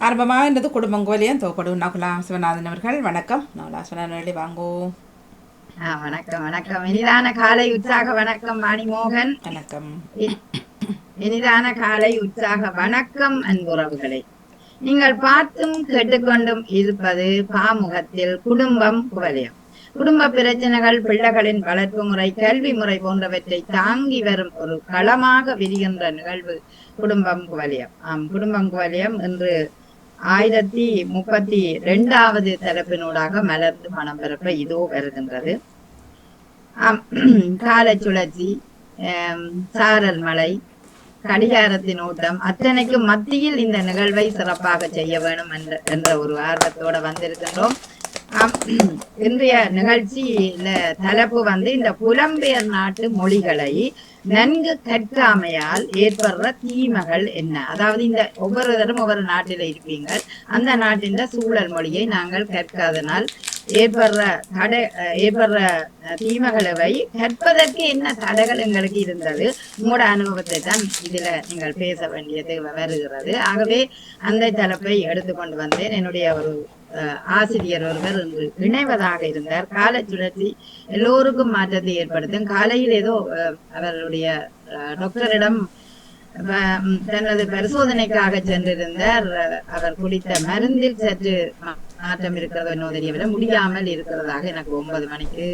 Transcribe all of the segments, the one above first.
ஆரம்பமாகின்றது குடும்பங்கோலியன் தோக்கடு நகுலா சிவநாதன் அவர்கள். வணக்கம் நகுலா சிவநாதன் வாங்கோ. வணக்கம் வணக்கம். இனிதான காலை உற்சாக வணக்கம் வாணிமோகன். வணக்கம். இனிதான காலை உற்சாக வணக்கம் அன்புறவுகளை. நீங்கள் பார்த்தும் கேட்டுக்கொண்டும் இருப்பது பாமுகத்தில் குடும்பம் குவலயம். குடும்ப பிரச்சனைகள், பிள்ளைகளின் வளர்ப்பு முறை, கல்வி முறை போன்றவற்றை தாங்கி வரும் ஒரு களமாக விரிகின்ற நிகழ்வு குடும்பம் குவலயம். குடும்பம் குவலயம் என்று 1032வது தரப்பினூடாக மலர்ந்து பணம் பெறப்ப இதோ வருகின்றது. கால சுழற்சி, சாரல் மலை, கடிகாரத்தின் ஓட்டம் அத்தனைக்கும் மத்தியில் இந்த நிகழ்வை சிறப்பாக செய்ய வேணும் என்ற ஒரு ஆர்வத்தோட வந்திருக்கின்றோம். இன்றைய நிகழ்ச்சியில தலைப்பு இந்த புலம்பெயர் நாட்டு மொழிகளை நன்கு கற்காமையால் ஏற்படுற தீமைகள் என்ன. அதாவது இந்த ஒவ்வொருவரும் ஒவ்வொரு நாட்டில இருப்பீங்க, அந்த நாட்டின் சூழல் மொழியை நாங்கள் கற்காதனால் ஏற்படுற தீமைகளை கற்பதற்கு என்ன தடைகள் எங்களுக்கு இருந்தது, உங்களோட அனுபவத்தை தான் இதுல நீங்கள் பேச வேண்டியது வருகிறது. ஆகவே அந்த தலைப்பை எடுத்துக்கொண்டு வந்தேன். என்னுடைய ஒரு ஆசிரியர் ஒருவர் இன்று இணைவதாக இருந்தார். கால சுழற்சி எல்லோருக்கும் மாற்றத்தை ஏற்படுத்தும். காலையில் ஏதோ அவருடைய டாக்டரிடம் தனது பரிசோதனைக்காக சென்றிருந்தார். அவர் குடித்த மருந்தில் சற்று மாற்றம் இருக்கிறதோ என்னோ தெரியவில்லை, முடியாமல் இருக்கிறதாக எனக்கு 9 மணிக்கு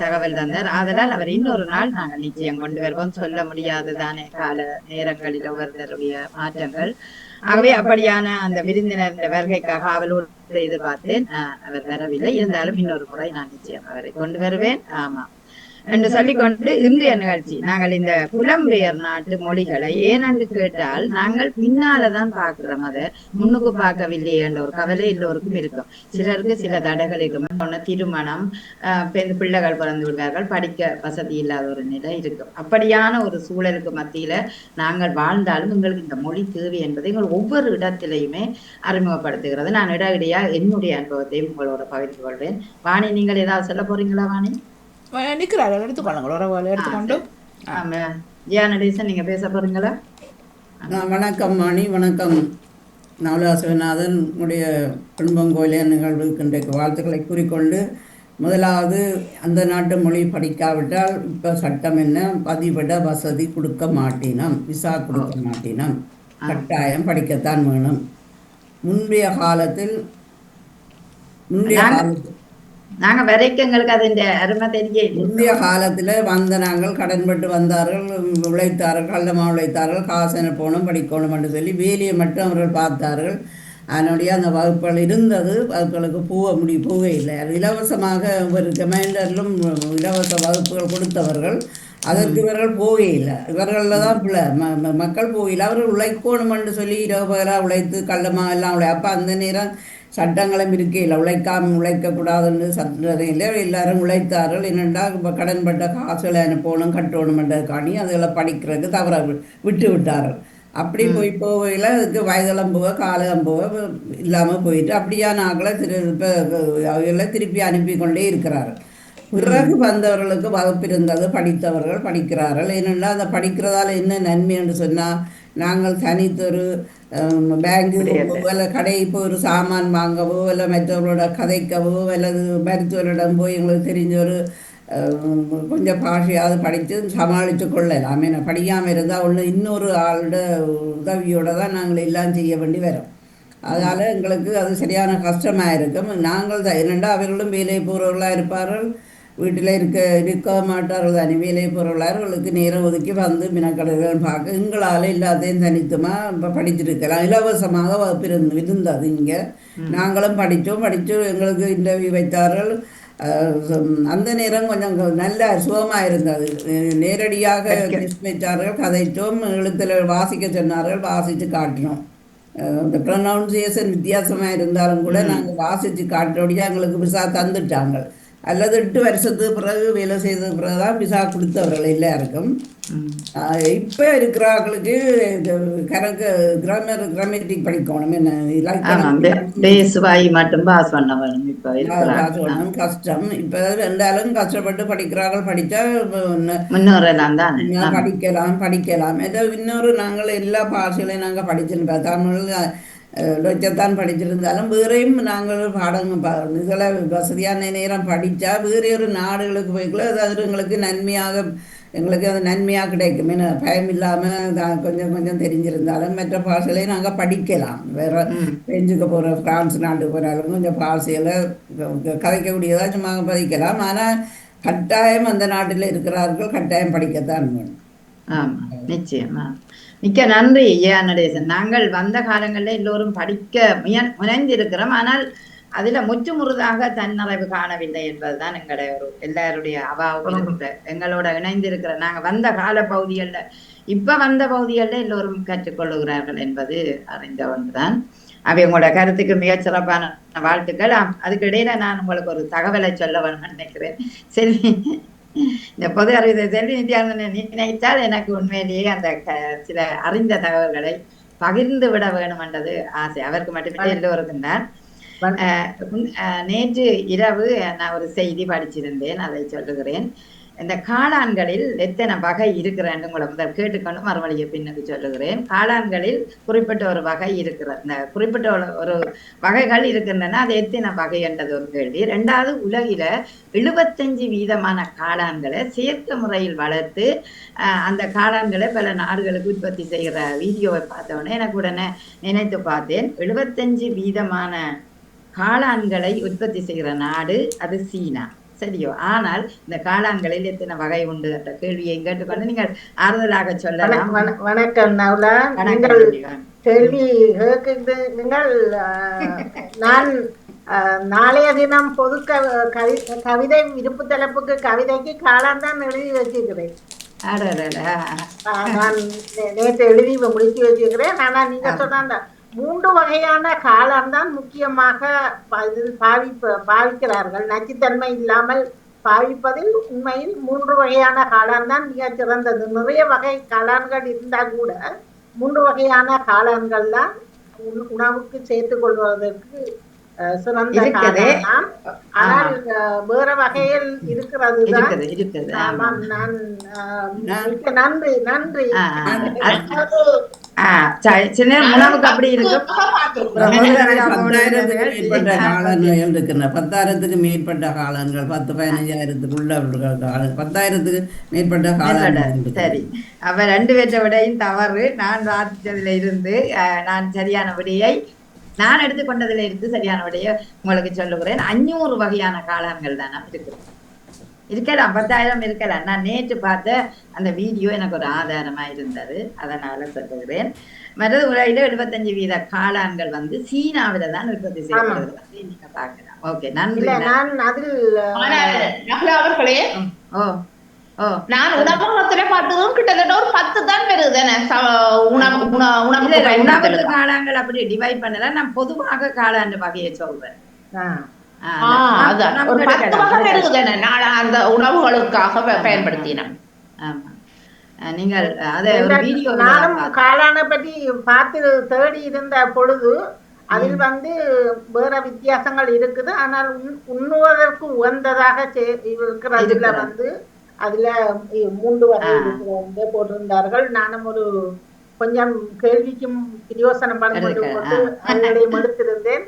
தகவல் தந்தார். ஆதலால் அவர் இன்னொரு நாள் நாங்கள் நிச்சயம் கொண்டு வருவோம். சொல்ல முடியாதுதானே கால நேரங்களில் ஒவ்வொருத்தருடைய மாற்றங்கள். ஆகவே அப்படியான அந்த விருந்தினர் இந்த வருகைக்காக அவளோடு எதிர்பார்த்தேன். அவர் வரவில்லை. இருந்தாலும் இன்னொரு முறை நான் நிச்சயம் அவரை கொண்டு வருவேன். ஆமா என்று சொல்லிக்கொண்டு இன்றைய நிகழ்ச்சி நாங்கள் இந்த புலம்பெயர் நாட்டு மொழிகளை ஏனென்று கேட்டால் நாங்கள் பின்னாலதான் பார்க்கிறோம், அதை முன்னுக்கு பார்க்கவில்லை என்ற ஒரு கவலை எல்லோருக்கும் இருக்கும். சிலருக்கு சில தடைகள் இருக்கும். திருமணம், பிள்ளைகள் பிறந்து விடுவார்கள், படிக்க வசதி இல்லாத ஒரு நிலை இருக்கும். அப்படியான ஒரு சூழலுக்கு மத்தியில நாங்கள் வாழ்ந்தாலும் எங்களுக்கு இந்த மொழி தேவை என்பதை எங்கள் ஒவ்வொரு இடத்திலையுமே அறிமுகப்படுத்துகிறது. நான் இடையிடையா என்னுடைய அனுபவத்தையும் உங்களோட பகிர்ந்து கொள்வேன். வாணி, நீங்கள் ஏதாவது சொல்ல போறீங்களா? வாணி நிற்கிறார்கள், எடுத்துக்கொள்ளுங்க, உறவுகளை எடுத்துக்கொண்டு. நீங்க பேச போறீங்களா? வணக்கம் வாணி. வணக்கம் நகுலா சிவநாதன். உடைய குடும்பங்கோலிய நிகழ்வுக்கு இன்றைக்கு வாழ்த்துக்களை கூறிக்கொண்டு, முதலாவது அந்த நாட்டு மொழி படிக்காவிட்டால் இப்போ சட்டம் என்ன, பதிவிட வசதி கொடுக்க மாட்டினோம், விசா கொடுக்க மாட்டினோம், கட்டாயம் படிக்கத்தான் வேணும். முந்தைய காலத்தில் நாங்க வரைக்கும் எங்களுக்கு அதன் அருமை தெரிய முந்தைய காலத்தில் வந்த நாங்கள் கடன்பட்டு வந்தார்கள், உழைத்தார்கள், கள்ளமா உழைத்தார்கள், காசனை போகணும் படிக்கணும் என்று சொல்லி வேலையை மட்டும் அவர்கள் பார்த்தார்கள். அதனுடைய அந்த வகுப்புகள் இருந்தது, வகுப்புகளுக்கு போகவே இல்லை. அது இலவசமாக ஒரு கமாண்டரிலும் இலவச வகுப்புகள் கொடுத்தவர்கள், அதற்கு இவர்கள் போகவே இல்லை. இவர்களில் தான் பிள்ளை மக்கள் போகல. அவர்கள் உழைக்கணும் என்று சொல்லி இரவு பகலாக உழைத்து கள்ளமாக எல்லாம் அப்போ அந்த நேரம் சட்டங்களும் இருக்கையில் உழைக்கக்கூடாதுன்னு சட்டம் இல்லை. எல்லாரும் உழைத்தார்கள். என்னென்னா இப்போ கடன்பட்ட காசுகளை அனுப்பணும் கட்டணுமென்றதுக்காண்டி அதில் படிக்கிறதுக்கு தவற விட்டு விட்டார்கள். அப்படி போகையில் அதுக்கு வயதளம் போக காலம் போக இல்லாமல் போயிட்டு அப்படியான ஆக்களை திருப்பி அனுப்பி கொண்டே இருக்கிறார்கள். பிறகு வந்தவர்களுக்கு வகுப்பு இருந்தது, படித்தவர்கள் படிக்கிறார்கள். ஏனென்றால் அந்த படிக்கிறதால என்ன நன்மை என்று சொன்னால், நாங்கள் தனித்தொரு பேங்கு இல்லை கடை இப்போ ஒரு சாமான் வாங்கவோ இல்லை மற்றவர்களோட கதைக்கவோ அல்லது மருத்துவரிடம் போய் எங்களுக்கு தெரிஞ்ச ஒரு கொஞ்சம் பாஷையாவது படித்து சமாளித்து கொள்ளலாம். ஏன்னா படிக்காமல் இருந்தால் ஒன்று இன்னொரு ஆளோட உதவியோடு தான் நாங்கள் எல்லாம் செய்ய வேண்டி வரோம். அதனால் எங்களுக்கு அது சரியான கஷ்டமாக இருக்கும். நாங்கள் தான் என்னென்னா அவர்களும் வேலை போகிறவர்களாக இருப்பார்கள், வீட்டில் இருக்க மாட்டார்கள் தானே. வேலை பொருளாளர்களுக்கு நேரம் ஒதுக்கி வந்து மினக்கடைகள் பார்க்க எங்களால் எல்லாத்தையும் தனித்தமாக இப்போ படிச்சிருக்கலாம். இலவசமாக இருந்தது இங்கே. நாங்களும் படித்து எங்களுக்கு இன்டர்வியூ வைத்தார்கள். அந்த நேரம் கொஞ்சம் நல்ல சுகமாக இருந்தது. நேரடியாக வைத்தார்கள், கதைத்தோம், எழுத்தில் வாசிக்க சொன்னார்கள், வாசித்து காட்டினோம். இந்த ப்ரொனவுன்சியேஷன் வித்தியாசமாக இருந்தாலும் கூட நாங்கள் வாசித்து காட்டினோடைய எங்களுக்கு விசா தந்துட்டாங்க. அல்லது 8 வருஷத்துக்கு பிறகு வேலை செய்த பிறகுதான் விசா கொடுத்தவர்கள் எல்லாருக்கும். இப்போ இருக்கிறவர்களுக்கு கணக்கு கிராமட்டிக் படிக்கணும், என்ன கஷ்டம். இப்போ ரெண்டாலும் கஷ்டப்பட்டு படிக்கிறார்கள். படித்தா படிக்கலாம். ஏதோ இன்னொரு நாங்கள் எல்லா பாஷைகளையும் நாங்கள் படிச்சிருப்போம். தமிழ் லொச்சத்தான் படிச்சிருந்தாலும் வேறையும் நாங்கள் இதுகளை வசதியான நேரம் படித்தா வேறு ஒரு நாடுகளுக்கு போய்க்குள்ள அது எங்களுக்கு நன்மையாக எங்களுக்கு அது நன்மையாக கிடைக்கும். ஏன்னா பயம் இல்லாமல் கொஞ்சம் கொஞ்சம் தெரிஞ்சிருந்தாலும் மற்ற பாஷைகளையும் நாங்கள் படிக்கலாம். வேறு பிரெஞ்சுக்கு போகிற ஃப்ரான்ஸ் நாட்டுக்கு போகிறாலும் கொஞ்சம் பாஷையில் கதைக்கக்கூடியதாக சும்மா பதிக்கலாம். ஆனால் கட்டாயம் அந்த நாட்டில் இருக்கிறார்கள் கட்டாயம் படிக்கத்தான் வேணும். ஆமா, நிச்சயமா. மிக்க நன்றி ஐயா நடேசன். நாங்கள் வந்த காலங்களில் எல்லோரும் படிக்க முனைந்திருக்கிறோம். ஆனால் அதுல முற்று முழுதாக தன்னிறைவு காணவில்லை என்பதுதான் எங்களுடைய எல்லாருடைய அவாவும். எங்களோட இணைந்திருக்கிற நாங்க வந்த கால பகுதிகள்ல இப்ப வந்த பகுதிகளில் எல்லோரும் கற்றுக்கொள்ளுகிறார்கள் என்பது அறிந்த ஒன்றுதான். அவை உங்களோட கருத்துக்கு மிகச் சிறப்பான வாழ்த்துக்கள். அதுக்கு இடையில நான் உங்களுக்கு ஒரு தகவலை சொல்ல வேணும்னு நினைக்கிறேன். சரி, இந்த பொது அறிவு செல்வி நித்யானந்தன் நினைத்தால் எனக்கு உண்மையிலேயே அந்த சில அறிந்த தகவல்களை பகிர்ந்து விட வேணும் என்றது ஆசை. அவருக்கு மட்டுமே எல்லோருக்கும் தான். நேற்று இரவு நான் ஒரு செய்தி படிச்சிருந்தேன், அதை சொல்லுகிறேன். இந்த காளான்களில் எத்தனை வகை இருக்கிறேன் உங்களை முதல் கேட்டுக்கொண்டு மறுமொழியை பின்னுக்கு சொல்லுகிறேன். காளான்களில் குறிப்பிட்ட ஒரு வகை இருக்கிற இந்த குறிப்பிட்ட ஒரு வகைகள் இருக்கின்றன. அது எத்தனை வகை என்றது ஒரு கேள்வி. ரெண்டாவது, உலகில 75% காளான்களை செயற்கை முறையில் வளர்த்து அந்த காளான்களை பல நாடுகளுக்கு உற்பத்தி செய்கிற வீடியோவை பார்த்தோன்னே எனக்கு உடனே நினைத்து பார்த்தேன். 75% காளான்களை உற்பத்தி செய்கிற நாடு அது சீனா. சரியோ? ஆனால் இந்த காளான்களில் எத்தனை வகை உண்டு என்ற கேள்வியை கேட்டுக்கொண்டு நீங்கள் ஆறுதலாக சொல்லலாம். வணக்கம் நவுலா. நீங்கள் கேள்வி நீங்கள் நான் நாளைய தினம் பொது கவிதை விருப்பு தலைப்புக்கு கவிதைக்கு காளான் தான் எழுதி வச்சிருக்கிறேன். நான் நேற்று எழுதி முடிச்சு வச்சிருக்கிறேன். ஆனா நீங்க சொன்ன 3 வகையான காளான் தான் முக்கியமாக பாவிக்கிறார்கள். நச்சுத்தன்மை இல்லாமல் பாவிப்பதில் உண்மையில் 3 வகையான காளான் தான் மிக சிறந்தது. நிறைய வகை காளான்கள் இருந்தா கூட 3 வகையான காளான்கள் தான் உணவுக்கு சேர்த்துக் கொள்வதற்கு சிறந்த காளான். ஆனால் வேற வகையில் இருக்கிறது தான். நன்றி நன்றி. உணவுக்கு அப்படி இருக்கு. 10,000க்கு மேற்பட்ட காளான்கள் 10,000-15,000க்குள்ள 10,000க்கு மேற்பட்ட காளான்கள். சரி, அவ 2 பேற்ற விடையும் தவறு. நான் வாசித்ததுல இருந்து நான் சரியான விடையை நான் எடுத்துக்கொண்டதுல இருந்து சரியான விடையை உங்களுக்கு சொல்லுகிறேன். 500 வகையான காளான்கள் தான் இருக்குது. இருக்கலாம், 10,000 இருக்கலாம். நான் நேற்று பார்த்த அந்த வீடியோ எனக்கு ஒரு ஆதாரமா இருந்தது, அதனால சொல்லுகிறேன். மற்றது உலகில 75% காளான்கள் வந்து சீனாவில தான் உற்பத்தி செய்யப்படுகிறது. நீங்க பாக்கலாம். ஓகே, நன்றி. அவர்களே, நான் உணவகத்துல பார்த்ததும் கிட்டத்தட்ட ஒரு 10 தான் வருது. உணவு காளான்கள் அப்படி டிவைட் பண்ணல. நான் பொதுவாக காளான் வகையை சொல்றேன். அந்த உணவுகளுக்காக பயன்படுத்தினோம். நீங்கள் நானும் காளானை பற்றி பார்த்து தேடி இருந்த பொழுது அதில் வந்து வேற வித்தியாசங்கள் இருக்குது. ஆனால் உண்ணுவதற்கு உகந்ததாக இருக்கிறதுல வந்து அதுல 3 வகை இருக்கிற போட்டிருந்தார்கள். நானும் ஒரு கொஞ்சம் கேள்விக்கும் பிரயோசனம் பண்ணப்பட்டு கொண்டு அதனை எடுத்திருந்தேன்.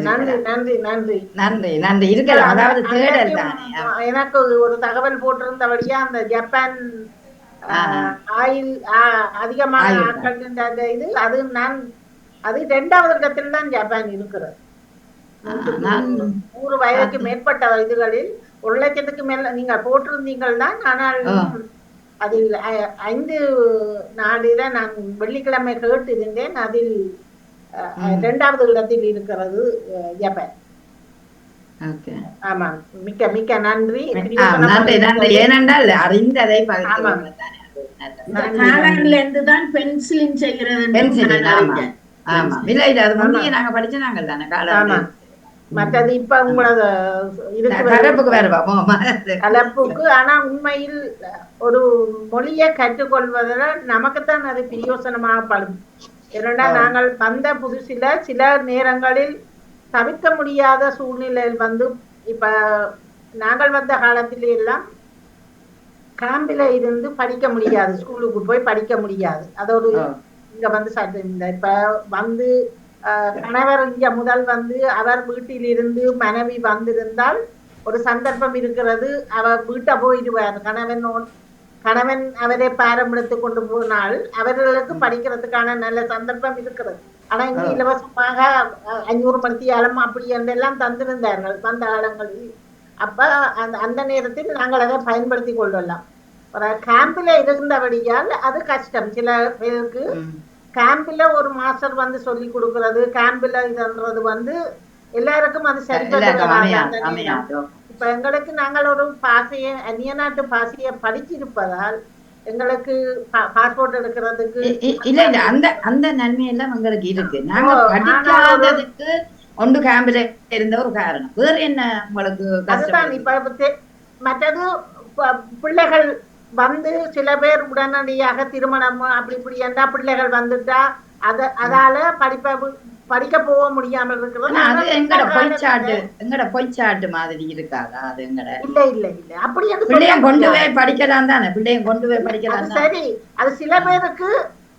நன்றி நன்றி நன்றி நன்றி நன்றி. இருக்கலாம், அதாவது தேடல் தானே. எனக்கு ஒரு தகவல் போட்டிருந்தபடியா அந்த ஜப்பான் ஆயில் அதிகமான ஆட்கள் இது அது நான் அது 2வது இடத்தில் தான் ஜப்பான் இருக்கிறது. 100 வயதுக்கு மேற்பட்ட வயதுகளில் 1 லட்சத்துக்கு மேல நீங்க போட்டிருந்தீங்கள் தான். ஆனால் அதில் 5 நாளில நான் வெள்ளிக்கிழமை கேட்டு இருந்தேன். அதில் 2வது இடத்தில் இருக்கிறது ஜப்பான். ஆமா, மிக்க மிக்க நன்றி. ஏனென்றால் அறிந்ததை தான் பென்சிலின் செய்கிறது. நாங்க படிச்சனாங்கள் தானே காலம். மற்றது இப்ப உங்களோட கலப்புக்கு. ஆனா உண்மையில் ஒரு மொழியை கற்றுக்கொள்வதில் நமக்குத்தான் அது பிரயோசனமாகப்படும். ஏன்னா நாங்கள் வந்த புதுசில சில நேரங்களில் தவிர்க்க முடியாத சூழ்நிலையில் வந்து இப்ப நாங்கள் வந்த காலத்தில எல்லாம் கேம்பில இருந்து படிக்க முடியாது, ஸ்கூலுக்கு போய் படிக்க முடியாது. அதோடு இங்க வந்து இப்ப வந்து கணவர் இங்க முதல் வந்து அவர் வீட்டில் இருந்து மனைவி வந்திருந்தால் ஒரு சந்தர்ப்பம் இருக்கிறது, அவர் வீட்டை போயிடுவார். கணவன் அவரை பாரம் எடுத்து கொண்டு போனால் அவர்களுக்கு படிக்கிறதுக்கான நல்ல சந்தர்ப்பம் இருக்கிறது. ஆனா இங்க இலவசமாக 500 மணித்தியாலம் அப்படி என்றெல்லாம் தந்திருந்தார்கள் அந்த காலங்களில். அப்ப அந்த நேரத்தில் நாங்கள் அதை பயன்படுத்தி கொள்ளலாம். கேம்பில் இருந்தபடியால் அது கஷ்டம். சில பேருக்கு கேம்பில் ஒரு மாஸ்டர் வந்து சொல்லி கொடுக்கறது, கேம்பில் இதுன்றது வந்து எல்லாருக்கும் அது சரிபட்டு. இப்ப எங்களுக்கு நாங்கள் ஒரு பாசைய அந்நிய நாட்டு பாசைய படிச்சிருப்பதால் எங்களுக்கு பாஸ்போர்ட் எடுக்கிறதுக்கு இல்ல அந்த நன்மையெல்லாம் எங்களுக்கு இருக்கு. நாங்க படிக்காததுக்கு ஒன்று கேம்பில் இருந்த ஒரு காரணம். வேற என்ன உங்களுக்கு? அதுதான் இப்ப மற்றது பிள்ளைகள் வந்து சில பேர் உடனடியாக திருமணம் அப்படி இப்படி என்றா பிள்ளைகள் வந்துட்டா அதால படிக்க போக முடியாமல் இருக்கிறது. அது எங்கட பொய்ச்சாட்டு மாதிரி இருக்காதா? அது எங்கட இல்ல அப்படி பிள்ளைய கொண்டு போய் படிக்கலாம் தானே, பிள்ளைய கொண்டு போய் படிக்கலாம். சரி, அது சில பேருக்கு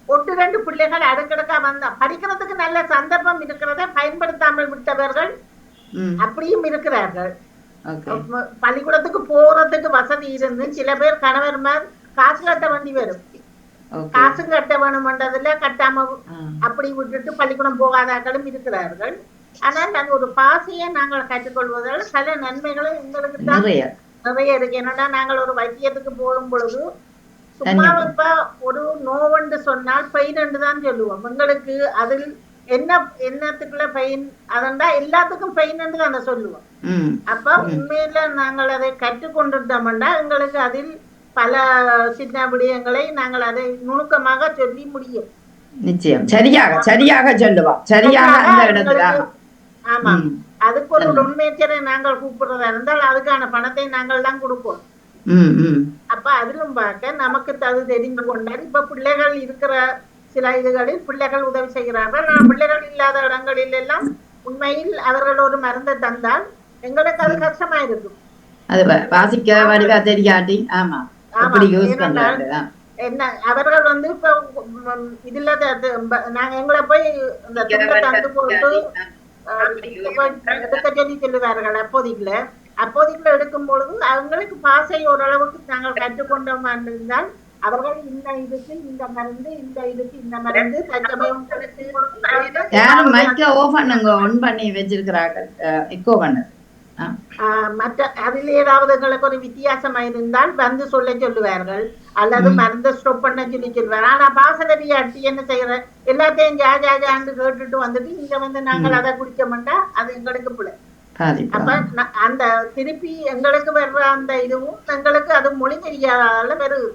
1-2 பிள்ளைகள் அடுக்கடுக்கா வந்தா படிக்கிறதுக்கு நல்ல சந்தர்ப்பம் இருக்கிறத பயன்படுத்தாமல் விட்டவர்கள் அப்படியும் இருக்கிறார்கள். பள்ளிக்கூடத்துக்கு போறதுக்கு வசதி இருந்து சில பேர் கணவர்மார் காசு கட்ட வேண்டி வரும், காசு கட்ட வேணும்ன்றதுல கட்டாம அப்படி விட்டுட்டு பள்ளிக்கூடம் போகாதாக்களும் இருக்கிறார்கள். ஆனால் அது ஒரு பாசையை நாங்கள் கற்றுக்கொள்வதால் பல நன்மைகளும் எங்களுக்கு தான் நிறைய இருக்கு. என்னன்னா நாங்கள் ஒரு வைத்தியத்துக்கு போகும் பொழுது சும்மா இப்ப ஒரு நோவென்று சொன்னால் பெயின் என்று தான் சொல்லுவோம். எங்களுக்கு அதில் என்னத்துக்குள்ள பெயின் அதண்டா எல்லாத்துக்கும் பெயின் என்று தான் சொல்லுவோம். அப்ப உண்மையில நாங்கள் அதை கற்றுக்கொண்டிருந்தோம்னா எங்களுக்கு அதில் பல சின்ன விடயங்களை நாங்கள் அதை நுணுக்கமாக சொல்லி முடியும். நிச்சயம் சரியாக சொல்லுவோம். ஆமா, அதுக்கு ஒரு உண்மையச்சரை நாங்கள் கூப்பிடுறதா இருந்தால் அதுக்கான பணத்தை நாங்கள் தான் கொடுப்போம். அப்ப அதிலும் பார்க்க நமக்கு அது தெரிந்து கொண்டால் இப்ப பிள்ளைகள் இருக்கிற சில இதுகளில் பிள்ளைகள் உதவி செய்கிறார்கள். நான் பிள்ளைகள் இல்லாத இடங்களில் எல்லாம் உண்மையில் அவர்கள் ஒரு மருந்தை தந்தால் எங்களுக்கு அது கஷ்டமா இருக்கும். அது வாசிக்க வடிவா தெரியாட்டி என்ன அவர்கள் வந்து இப்ப இதுல நாங்க எங்களை போய் இந்த துண்டை தந்து போட்டு எடுக்க சொல்லி சொல்லுவார்கள். அப்போதைக்குள்ள எடுக்கும் பொழுது அவங்களுக்கு பாசை ஓரளவுக்கு நாங்கள் கற்றுக்கொண்டோம் இருந்தால் அவர்கள் இந்த இதுக்கு இந்த மருந்து, இந்த இதுக்கு இந்த மருந்து மற்ற அதில் ஏதாவது எங்களுக்கு ஒரு வித்தியாசமா இருந்தால் வந்து சொல்லுவார்கள் அல்லது மருந்தை ஸ்டாப் பண்ண சொல்லி சொல்லுவார். ஆனா பாசகரி அட்டி என்ன செய்யற எல்லாத்தையும் ஜாஜாண்டு கேட்டுட்டு வந்துட்டு இங்க வந்து நாங்கள் அதை குடிக்க மாட்டா அது எங்களுக்கு பிள்ளை. அப்ப அந்த திருப்பி எங்களுக்கு வர்ற அந்த இதுவும் எங்களுக்கு அது மொழி தெரியாததால வருது.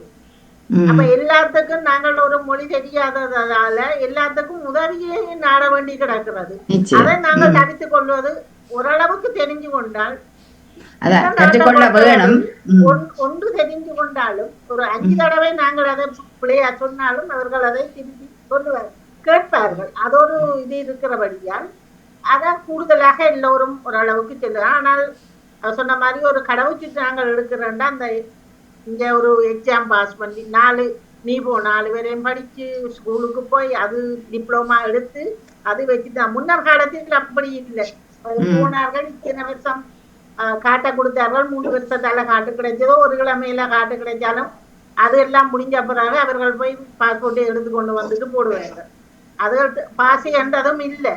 அப்ப எல்லாத்துக்கும் நாங்கள் ஒரு மொழி தெரியாததால எல்லாத்துக்கும் உதவியே நாட வேண்டி கிடக்கிறது. அதை நாங்கள் தடுத்துக் கொள்வது ஓரளவுக்கு தெரிஞ்சு கொண்டால் ஒன்று தெரிஞ்சு கொண்டாலும் ஒரு 5 தடவை நாங்கள் அதை பிள்ளையா சொன்னாலும் அவர்கள் அதை திருப்பி சொல்லுவார் கேட்பார்கள். அதோடு இது இருக்கிறபடியால் அதான் கூடுதலாக எல்லோரும் ஓரளவுக்கு செல்லுவார். ஆனால் சொன்ன மாதிரி ஒரு கடவுச்சீட்டு நாங்கள் எடுக்கிறோம்னா அந்த இங்க ஒரு எக்ஸாம் பாஸ் பண்ணி 4 வரையும் படிச்சு ஸ்கூலுக்கு போய் அது டிப்ளமா எடுத்து அது வச்சுதான். முன்னர் காலத்தில் அப்படி இல்லை. போனார்கள், இத்தனை வருஷம் காட்ட கொடுத்தார்கள், 3 வருஷத்தால காட்டு கிடைச்சதோ 1 கிழமையில காட்டு கிடைச்சாலும் அது எல்லாம் முடிஞ்ச பிறகு அவர்கள் போய் பாஸ்போர்ட்டை எடுத்து கொண்டு வந்துட்டு போடுவார்கள். அது பாசி என்றதும் இல்லை.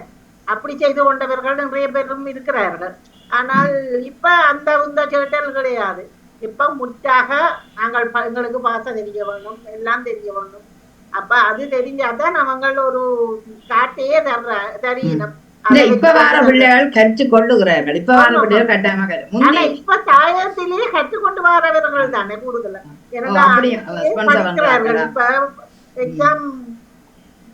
அப்படி செய்து கொண்டவர்கள் நிறைய பேரும் இருக்கிறார்கள். ஆனால் இப்ப அந்த சேட்டல் கிடையாது. இப்ப முற்றாக நாங்கள் எங்களுக்கு பாச தெரிய வேண்டும், எல்லாம் தெரிய வேண்டும். அப்ப அது தெரிஞ்சாதான் அவங்கள் ஒரு காட்டையே தெரியணும். இப்ப வார பிள்ளைகள் கற்றுக் கொள்ளுகிறார்கள். இப்ப வார பிள்ளைகள் கட்டாயமாக இப்ப தாயத்திலேயே கற்றுக்கொண்டு வரவர்கள் தானே கூடுதல படிக்கிறார்கள். இப்ப எக்ஸாம்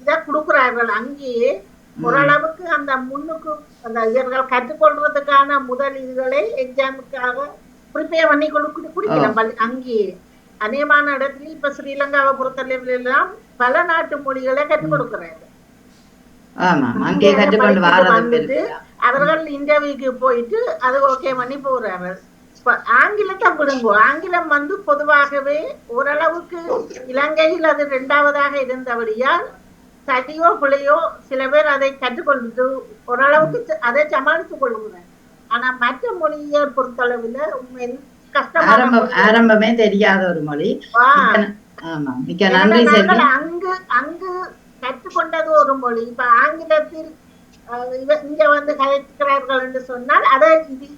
இதை கொடுக்கிறார்கள். அங்கேயே ஓரளவுக்கு அந்த முன்னுக்கு அந்த இவர்கள் கற்றுக்கொள்றதுக்கான முதல் இதுகளை எக்ஸாமுக்காக ப்ரிப்பேர் பண்ணி குடிக்கலாம். அங்கேயே அநேகமான இடத்துல இப்ப ஸ்ரீலங்காவை பொறுத்தளவில் எல்லாம் பல நாட்டு மொழிகளை கற்றுக் கொடுக்கிறார்கள். அவர்கள் இன்டர்வியூக்கு போயிட்டு அது ஓகே பண்ணி போறார்கள். இப்ப ஆங்கிலத்தை விடுங்கோ. ஆங்கிலம் வந்து பொதுவாகவே ஓரளவுக்கு இலங்கையில் அது 2ஆவதாக இருந்தபடியால் சரியோ பிழையோ சில பேர் அதை கற்றுக்கொண்டு ஓரளவுக்கு அதை சமாளித்துக் கொள்ளுங்க. ஆனா மற்ற மொழியை பொறுத்தளவுல உண்மையில் கஷ்டமான மொழி. ஆரம்பமே தெரியாத ஒரு மொழி. ஆமா, மிக்க நன்றி. அங்கு அங்கு கற்றுக்கொண்டது ஒரு மொழி. இப்ப ஆங்கிலத்தில் இங்க வந்து கலைக்கிறார்கள் என்று சொன்னால் அதை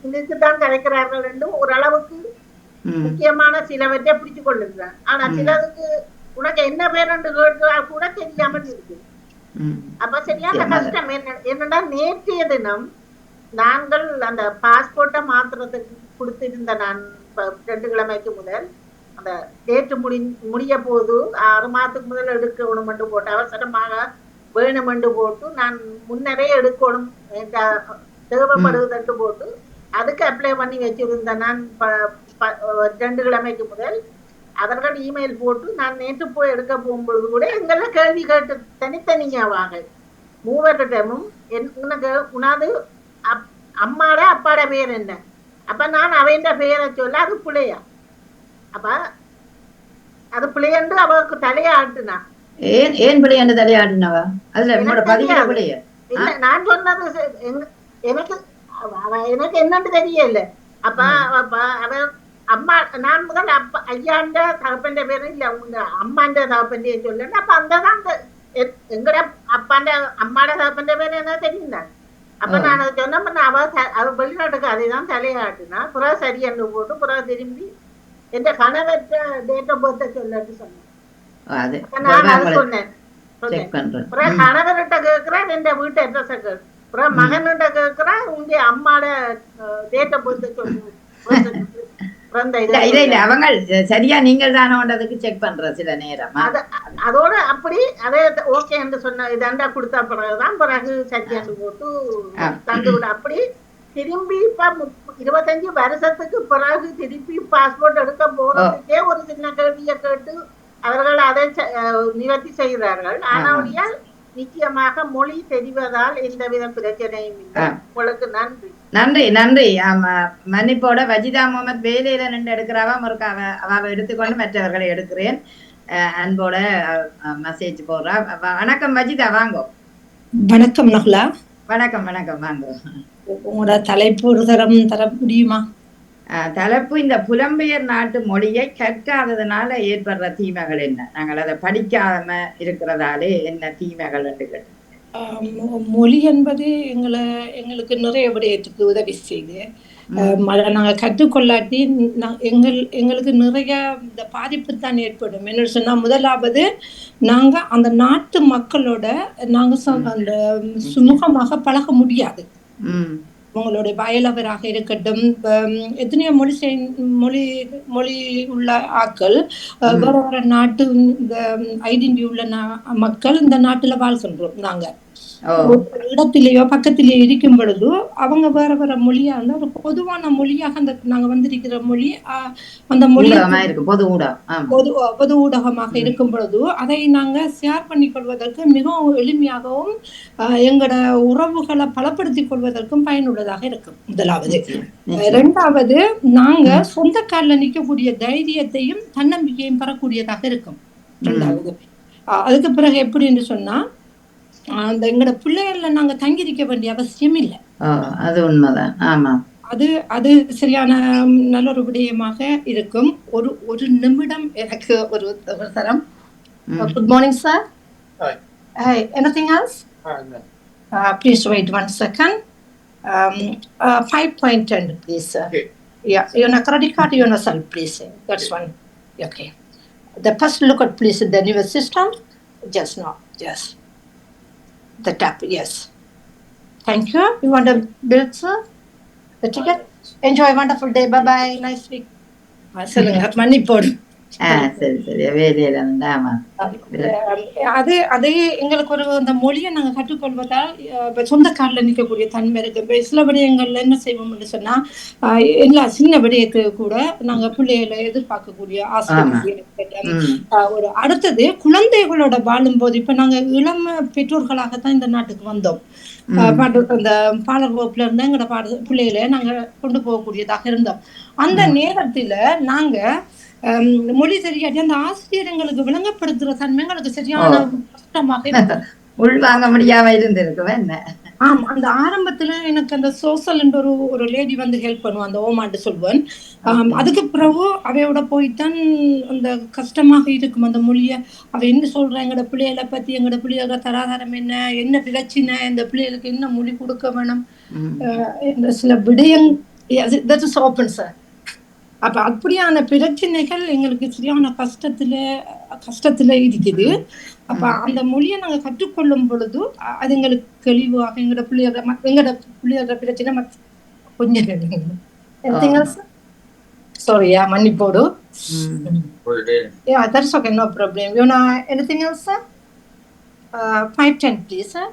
இதுக்குதான் கலைக்கிறார்கள் என்று ஓரளவுக்கு முக்கியமான சிலவற்றை பிடிச்சு கொள்ளுகிறார். ஆனா சிலருக்கு உனக்கு என்ன பேர் என்று கேட்டால் கூட தெரியாமல் இருக்கு. அப்ப சரியான கஷ்டம். என்னன்னா நேற்றைய தினம் நாங்கள் அந்த பாஸ்போர்ட்டை மாத்திரத்துக்கு கொடுத்திருந்த நான் 2 கிழமைக்கு முதல் அந்த டேட்டு முடிய போது 6 மாதத்துக்கு முதல் எடுக்கணும் என்று போட்டு அவசரமாக வேணும் என்று போட்டு நான் முன்னரே எடுக்கணும் தேவைப்படுவதென்று போட்டு அதுக்கு அப்ளை பண்ணி வச்சிருந்தேன். நான் 2 கிழமைக்கு முதல் அவர்கள் இமெயில் போட்டு நான் நேற்று போய் எடுக்க போகும்பொழுது கூட எங்கெல்லாம் கேள்வி கேட்டு தனித்தனியா வாங்க 3 டைமும் உனக்கு உனது அம்மாட அப்பாட பேர் என்ன? அப்ப நான் அவன் பேரை சொல்ல அது பிள்ளையா? அப்ப அது பிள்ளையன்று அவருக்கு தலையாட்டுனா ஏன் பிள்ளையாண்டு தலையாடுனவா? அதுல என்னோட பதிவு பிள்ளைய இல்ல நான் சொன்னது எனக்கு எனக்கு என்னன்னு தெரியல. அப்ப அவன் அம்மா நான் முதல் அப்பா ஐயாண்ட தகப்பண்ட பேரு இல்ல உங்க அம்மாண்ட தகப்பண்டிய சொல்லணும். அப்ப அந்ததான் எங்கட அப்பாண்ட அம்மாட தகப்பண்ட பேரு என்ன தெரியும். அப்ப நான் அதை சொன்ன அவ வெளிநாட்டுக்கு அதைதான் தலையாட்டுனா புறா சரி என்று போட்டு புறா திரும்பி எந்த கணவற்ற டேட் ஆஃப் பர்த்தை சொல்லு சொன்னேன். நான் அதை சொன்னேன். கணவர்கிட்ட கேட்கிறேன் என் வீட்டு அட்ரஸ கேட்கிறேன். அப்புறம் மகன்கிட்ட கேட்கிறேன் உங்க அம்மாட டேட் ஆஃப் பர்த்தை சொல்லு. அவங்க சரியா நீங்கள் தானோன்றதுக்கு செக் பண்ற சில நேரம் அதோட அப்படி அதே ஓகே என்று சொன்ன இதண்டா கொடுத்த பிறகுதான் பிறகு சரியாண்டு போட்டு தந்து விட. அப்படி திரும்பி இப்ப 25 வருஷத்துக்கு பிறகு திருப்பி பாஸ்போர்ட் எடுக்க போறதுக்கே ஒரு சின்ன கேள்வியை கேட்டு அவர்கள் அதை நிவர்த்தி செய்கிறார்கள். ஆனால் நிச்சயமாக மொழி தெரிவதால் எந்தவித பிரச்சனையும் இல்லை. உங்களுக்கு நன்றி. நன்றி நன்றி. மன்னிப்போட வஜிதா முகமது வேலையில நின்று எடுக்கிறவா முறுக்க அவ எடுத்துக்கொண்டு மற்றவர்களை எடுக்கிறேன். அன்போட மெசேஜ் போடுறா. வணக்கம் வஜிதா, வாங்கோ. வணக்கம் நகுலா. வணக்கம் வணக்கம், வாங்கோ. உங்களோட தலைப்பு ஒரு தர முடியுமா? தலைப்பு இந்த புலம்பெயர் நாட்டு மொழியை கற்காததுனால ஏற்படுற தீமைகள் என்ன, நாங்கள் அதை படிக்காம இருக்கிறதாலே என்ன தீமைகள் என்று கேட்டோம். மொழி என்பது எங்களுக்கு நிறைய விடயத்துக்கு உதவி செய்து நாங்கள் கற்றுக்கொள்ளாட்டி எங்களுக்கு நிறைய இந்த பாதிப்பு தான் ஏற்படும். என்ன சொன்னா, முதலாவது நாங்கள் அந்த நாட்டு மக்களோட நாங்கள் அந்த சுமூகமாக பழக முடியாது. உங்களுடைய வயலவராக இருக்கட்டும், எத்தனையோ மொழி உள்ள ஆக்கள் வேற வேற நாட்டு இந்த ஐடென்டி உள்ள மக்கள் இந்த நாட்டுல வாழ்கின்றோம். நாங்க இடத்திலேயோ பக்கத்திலேயோ இருக்கும் பொழுது அவங்க வேற வேற மொழியா இருந்தா ஒரு பொதுவான மொழியாக நாங்க வந்திருக்கிற மொழி அந்த மொழி பொது ஊடகமாக இருக்கும் பொழுது அதை நாங்க ஷேர் பண்ணி கொள்வதற்கு மிகவும் எளிமையாகவும் எங்களோட உறவுகளை பலப்படுத்திக் கொள்வதற்கும் பயனுள்ளதாக இருக்கும். முதலாவது. 2வது, நாங்க சொந்த காலில் நிற்கக்கூடிய தைரியத்தையும் தன்னம்பிக்கையும் பெறக்கூடியதாக இருக்கும். 2வது. அதுக்கு பிறகு எப்படின்னு சொன்னா, அந்த எங்களோட பிள்ளைகள்ல நாங்க தங்கியிருக்க வேண்டிய அவசியம் இல்லை. அது உண்மைதான். ஆமா, அது சரியான நல்ல ஒரு விடயமாக இருக்கும். ஒரு நிமிடம் எனக்கு ஒரு தரம். Good morning sir. Hi. Anything else? Please wait 1 second. 5.10 please. Yeah, you know credit card, you know sir, please. That's one. Okay. The first look at please the new system. Just now. Yes. The tap, yes. Thank you. You want a bill, sir? The ticket? Enjoy a wonderful day. Bye-bye. Nice week. சொல்லுங்க, மன்னிப்போடு. சரி சரி, வேலையில அது எங்களுக்கு ஒரு அந்த மொழியை நாங்க கற்றுக்கொள்வதால் சொந்த காலில் நிற்கக்கூடிய தன்மை இருக்கு. இப்போ சில விடயங்கள்ல என்ன செய்வோம்னு சொன்னா, எல்லா சின்ன விடயத்துக்கு கூட நாங்க பிள்ளைகளை எதிர்பார்க்கக்கூடிய ஆசிரியர் ஒரு அடுத்தது குழந்தைகளோட வாழும் போது இப்ப நாங்க இளம் பெற்றோர்களாகத்தான் இந்த நாட்டுக்கு வந்தோம். அந்த பாலர் வகுப்புல இருந்தா எங்களோட பிள்ளைகளை நாங்க கொண்டு போகக்கூடியதாக இருந்தோம். அந்த நேரத்துல நாங்க மொழி சரியாட்டி அந்த ஆசிரியர்களுக்கு விளங்கப்படுத்துற தன்மைங்களுக்கு சரியான கஷ்டமாக இருக்கு. உள்வாங்க முடியாம இருந்திருக்கும் என்ன. ஆமா, அந்த ஆரம்பத்துல எனக்கு அந்த சோசல் ஒரு லேடி வந்து ஹெல்ப் பண்ணுவான், அந்த ஓமாட்டு சொல்வன். அதுக்கு பிறகு அவையோட போய்தான் அந்த கஷ்டமாக இருக்கும் அந்த மொழிய. அவ என்ன சொல்றா, எங்கட பிள்ளைகளை பத்தி, எங்கட பிள்ளைகளோட தராதரம் என்ன பிரச்சனை, இந்த பிள்ளைகளுக்கு என்ன மொழி கொடுக்க வேணும், இந்த சில விடயம் ஓப்பன் சார். அப்ப அப்படியான பிரச்சனைகள் எங்களுக்கு சரியான கஷ்டத்துல இருக்குது. அப்ப அந்த மொழியை நாங்க கற்றுக்கொள்ளும் பொழுது அது எங்களுக்கு தெளிவாக எங்கட பிள்ளையோட பிரச்சனை கொஞ்சம் சாரியா மன்னிப்போடு. Yeah, that's okay, no problem. You know anything else, sir? 510 please, sir.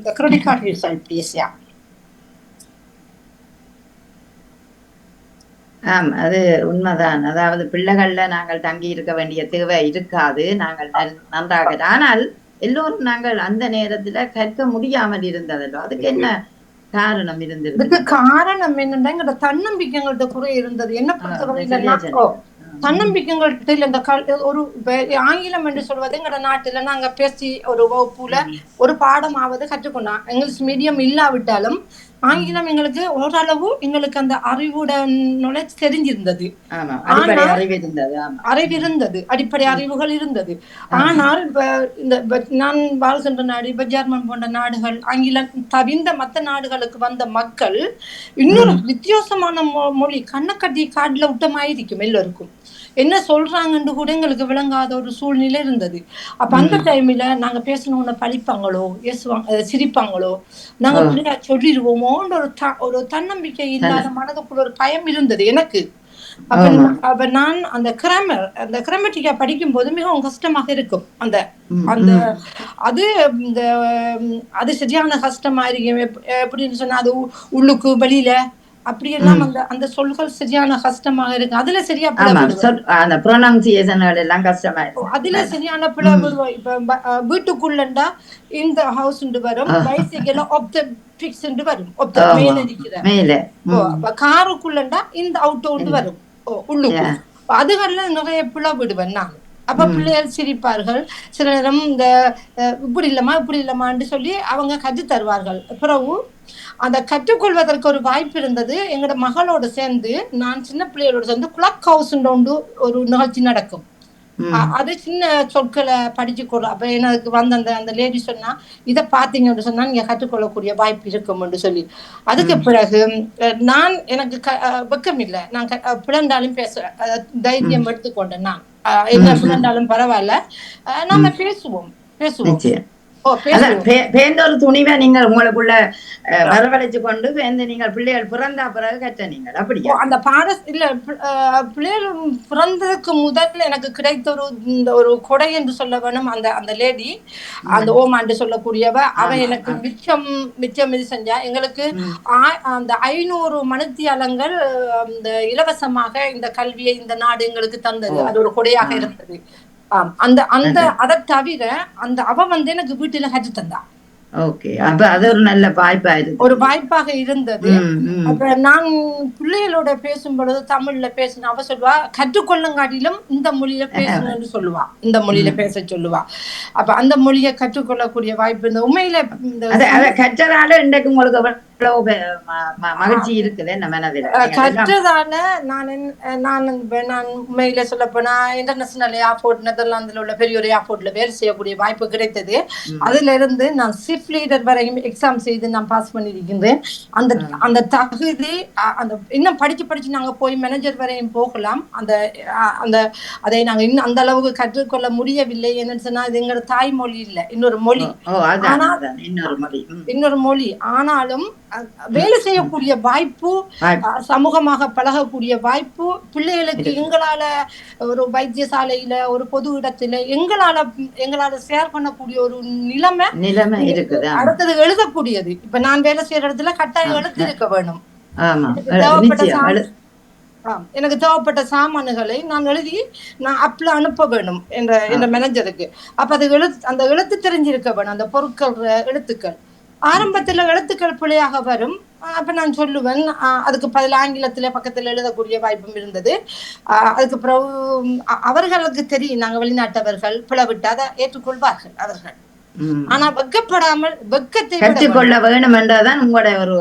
The credit card result please. Yeah. அது உண்மைதான். அதாவது பிள்ளைகள்ல நாங்கள் தங்கி இருக்க வேண்டிய தேவை இருக்காது. நாங்கள் நன்றாக, ஆனால் எல்லோரும் நாங்கள் அந்த நேரத்துல கற்க முடியாமல் இருந்ததല്ലോ, அதுக்கு என்ன காரணம் இருந்தது? இதுக்கு காரணம் என்னன்னா எங்களோட தன்னம்பிக்கைங்கள்ட்ட குறை இருந்தது. என்ன பொறுத்தவரையில தன்னம்பிக்கைங்கள்ட்ட இல்ல. இந்த ஒரு ஆங்கிலம் என்று சொல்வது எங்களோட நாட்டுல நாங்க பேசி ஒரு வகுப்புல ஒரு பாடமாவது கற்றுக்கொண்டோம். இங்கிலீஷ் மீடியம் இல்லாவிட்டாலும் ஆங்கிலம் எங்களுக்கு ஓரளவு எங்களுக்கு அந்த அறிவோட நாலேஜ் தெரிஞ்சிருந்தது, அறிவு இருந்தது, அடிப்படை அறிவுகள் இருந்தது. ஆனால் நான் வாழ்கின்ற நாடு இப்ப ஜெர்மன் போன்ற நாடுகள், ஆங்கிலம் தவிர்ந்த மற்ற நாடுகளுக்கு வந்த மக்கள் இன்னொரு வித்தியாசமான மொழி கண்ணக்கட்டி காட்டுல விட்டமாயிருக்கும். எல்லோருக்கும் என்ன சொல்றாங்கன்னு கூட எங்களுக்கு விளங்காத ஒரு சூழ்நிலை இருந்தது. அப்ப அந்த டைம்ல நாங்க பேசணும்னு பழிப்பாங்களோ, சிரிப்பாங்களோ, நாங்க பிள்ளையா சொல்லிடுவோமோன்ற ஒரு தன்னம்பிக்கை இல்லாத மனதுக்குள்ள ஒரு பயம் இருந்தது எனக்கு. அப்ப நான் அந்த கிராமட்டிக்கா படிக்கும் போது மிகவும் கஷ்டமாக இருக்கும். அது சரியான கஷ்டமா இருக்கும். எப்படின்னு சொன்னா அது உள்ளுக்கு வெளியில அப்படியெல்லாம் அந்த சொல்கள் சரியான கஷ்டமாக இருக்கு. அதுல சரியா அதுல சரியான பிழை விடுவோம். இப்ப வீட்டுக்குள்ளண்டா இந்த ஹவுஸ் வரும், பைசிக்கல் வரும், மேல இருக்கிற காருக்குள்ளண்டா இந்த அவுட் வரும் உள்ளுக்கு. அதுகள்ல நிறைய பிழை விடுவேன் நான். அப்ப பிள்ளைகள் சிரிப்பார்கள். சில நேரம் இந்த இப்படி இல்லமான்னு சொல்லி அவங்க கற்று தருவார்கள். பிறகு அந்த கற்றுக்கொள்வதற்கு ஒரு வாய்ப்பு இருந்தது. எங்களோட மகளோட சேர்ந்து நான் சின்ன பிள்ளைகளோட சேர்ந்து கிளாக் ஹவுஸ் ஒரு நிகழ்ச்சி நடக்கும். அது சின்ன சொற்களை படிச்சு கொள்ள. அப்ப எனக்கு வந்த அந்த லேடி சொன்னா, இதை பாத்தீங்கன்னு சொன்னா நீங்க கற்றுக்கொள்ளக்கூடிய வாய்ப்பு இருக்கும்னு சொல்லி. அதுக்கு பிறகு எனக்கு வெக்கம் இல்லை, நான் பிறந்தாலும் பேச தைரியம் எடுத்துக்கொண்டேன். நான் என்ன பிறந்தாலும் பரவாயில்ல, நாம பேசுவோம். ஒரு துணிவை நீங்கள் உங்களுக்குள்ள வரவழைச்சு கொண்டு நீங்கள் பிள்ளைகள் பிறந்தா பிறகு கற்ற நீங்கள் அப்படியா? அந்த இல்ல, பிள்ளைகள் பிறந்ததுக்கு முதல்ல எனக்கு கிடைத்த ஒரு கொடை என்று சொல்ல வேணும். அந்த லேடி, அந்த ஓமாண்டு சொல்லக்கூடியவ, அவ எனக்கு மிச்சம் இது செஞ்சா. எங்களுக்கு அந்த 500 மணித்தியாலங்கள் இந்த இலவசமாக இந்த கல்வியை இந்த நாடு எங்களுக்கு தந்தது. அது ஒரு கொடையாக இருந்தது. அதை தவிர அவ எனக்கு வீட்டுல கற்று தந்தா. அப்ப அது ஒரு நல்ல வாய்ப்பாக இருந்தது. அப்ப நான் பிள்ளைகளோட பேசும் பொழுது தமிழ்ல பேசின அவ சொல்லுவா, கற்றுக்கொள்ளுங்காட்டிலும் இந்த மொழியில பேசணும்னு சொல்லுவா, இந்த மொழியில பேச சொல்லுவா. அப்ப அந்த மொழியை கற்றுக்கொள்ளக்கூடிய வாய்ப்பு இந்த உண்மையில கற்றதால இன்றைக்கு உங்களுக்கு மகிழ்ச்சி இருக்குது என்ன மனதில் கற்றதால. நான் உண்மையில சொல்ல போனா இன்டர்நேஷனல் ஏர்போர்ட், நெதர்லாந்துல உள்ள பெரிய ஒரு ஏர்போர்ட்ல வேலை செய்யக்கூடிய வாய்ப்பு கிடைத்தது. அதுல இருந்து நான் ஷிஃப்ட் லீடர் வரையும் எக்ஸாம் செய்து நான் பாஸ் பண்ணியிருக்கின்றேன். அந்த தகுதி இன்னும் படிச்சு நாங்க போய் மேனேஜர் வரையும் போகலாம். அதை நாங்க இன்னும் அந்த அளவுக்கு கற்றுக்கொள்ள முடியவில்லை. என்னன்னு சொன்னா இது எங்களோட தாய்மொழி இல்ல, இன்னொரு மொழி. ஆனாலும் வேலை செய்யக்கூடிய வாய்ப்பு, சமூகமாக பழகக்கூடிய வாய்ப்பு, பிள்ளைகளுக்கு எங்களால ஒரு வைத்தியசாலையில ஒரு பொது இடத்துல எங்களால ஷேர் பண்ணக்கூடிய ஒரு நிலைமை இருக்குது. அடுத்தது எழுதக்கூடியது. இப்ப நான் வேலை செய்யற இடத்துல கட்டாயம் எழுத்து இருக்க வேணும். எனக்கு தேவைப்பட்ட சாமான்களை நான் எழுதி நான் அப்ல அனுப்ப வேணும் என்ற மேனேஜருக்கு. அப்ப அது அந்த எழுத்து தெரிஞ்சிருக்க வேணும், அந்த பொருட்கள் எழுத்துக்கள். ஆரம்பத்துல எழுத்துக்கள் பிழையாக வரும். அப்ப நான் சொல்லுவேன் அதுக்கு பதில் ஆங்கிலத்துல பக்கத்துல எழுதக்கூடிய வாய்ப்பும் இருந்தது. அதுக்கு பிறகு அவர்களுக்கு தெரியும் நாங்க வெளிநாட்டவர்கள் பிளவிட்டு அதை ஏற்றுக்கொள்வார்கள் அவர்கள். ஆனா வெக்கப்படாமல் வெக்கத்தை கற்றுக்கொள்ள வேணும் என்றதான் உங்களோட ஒரு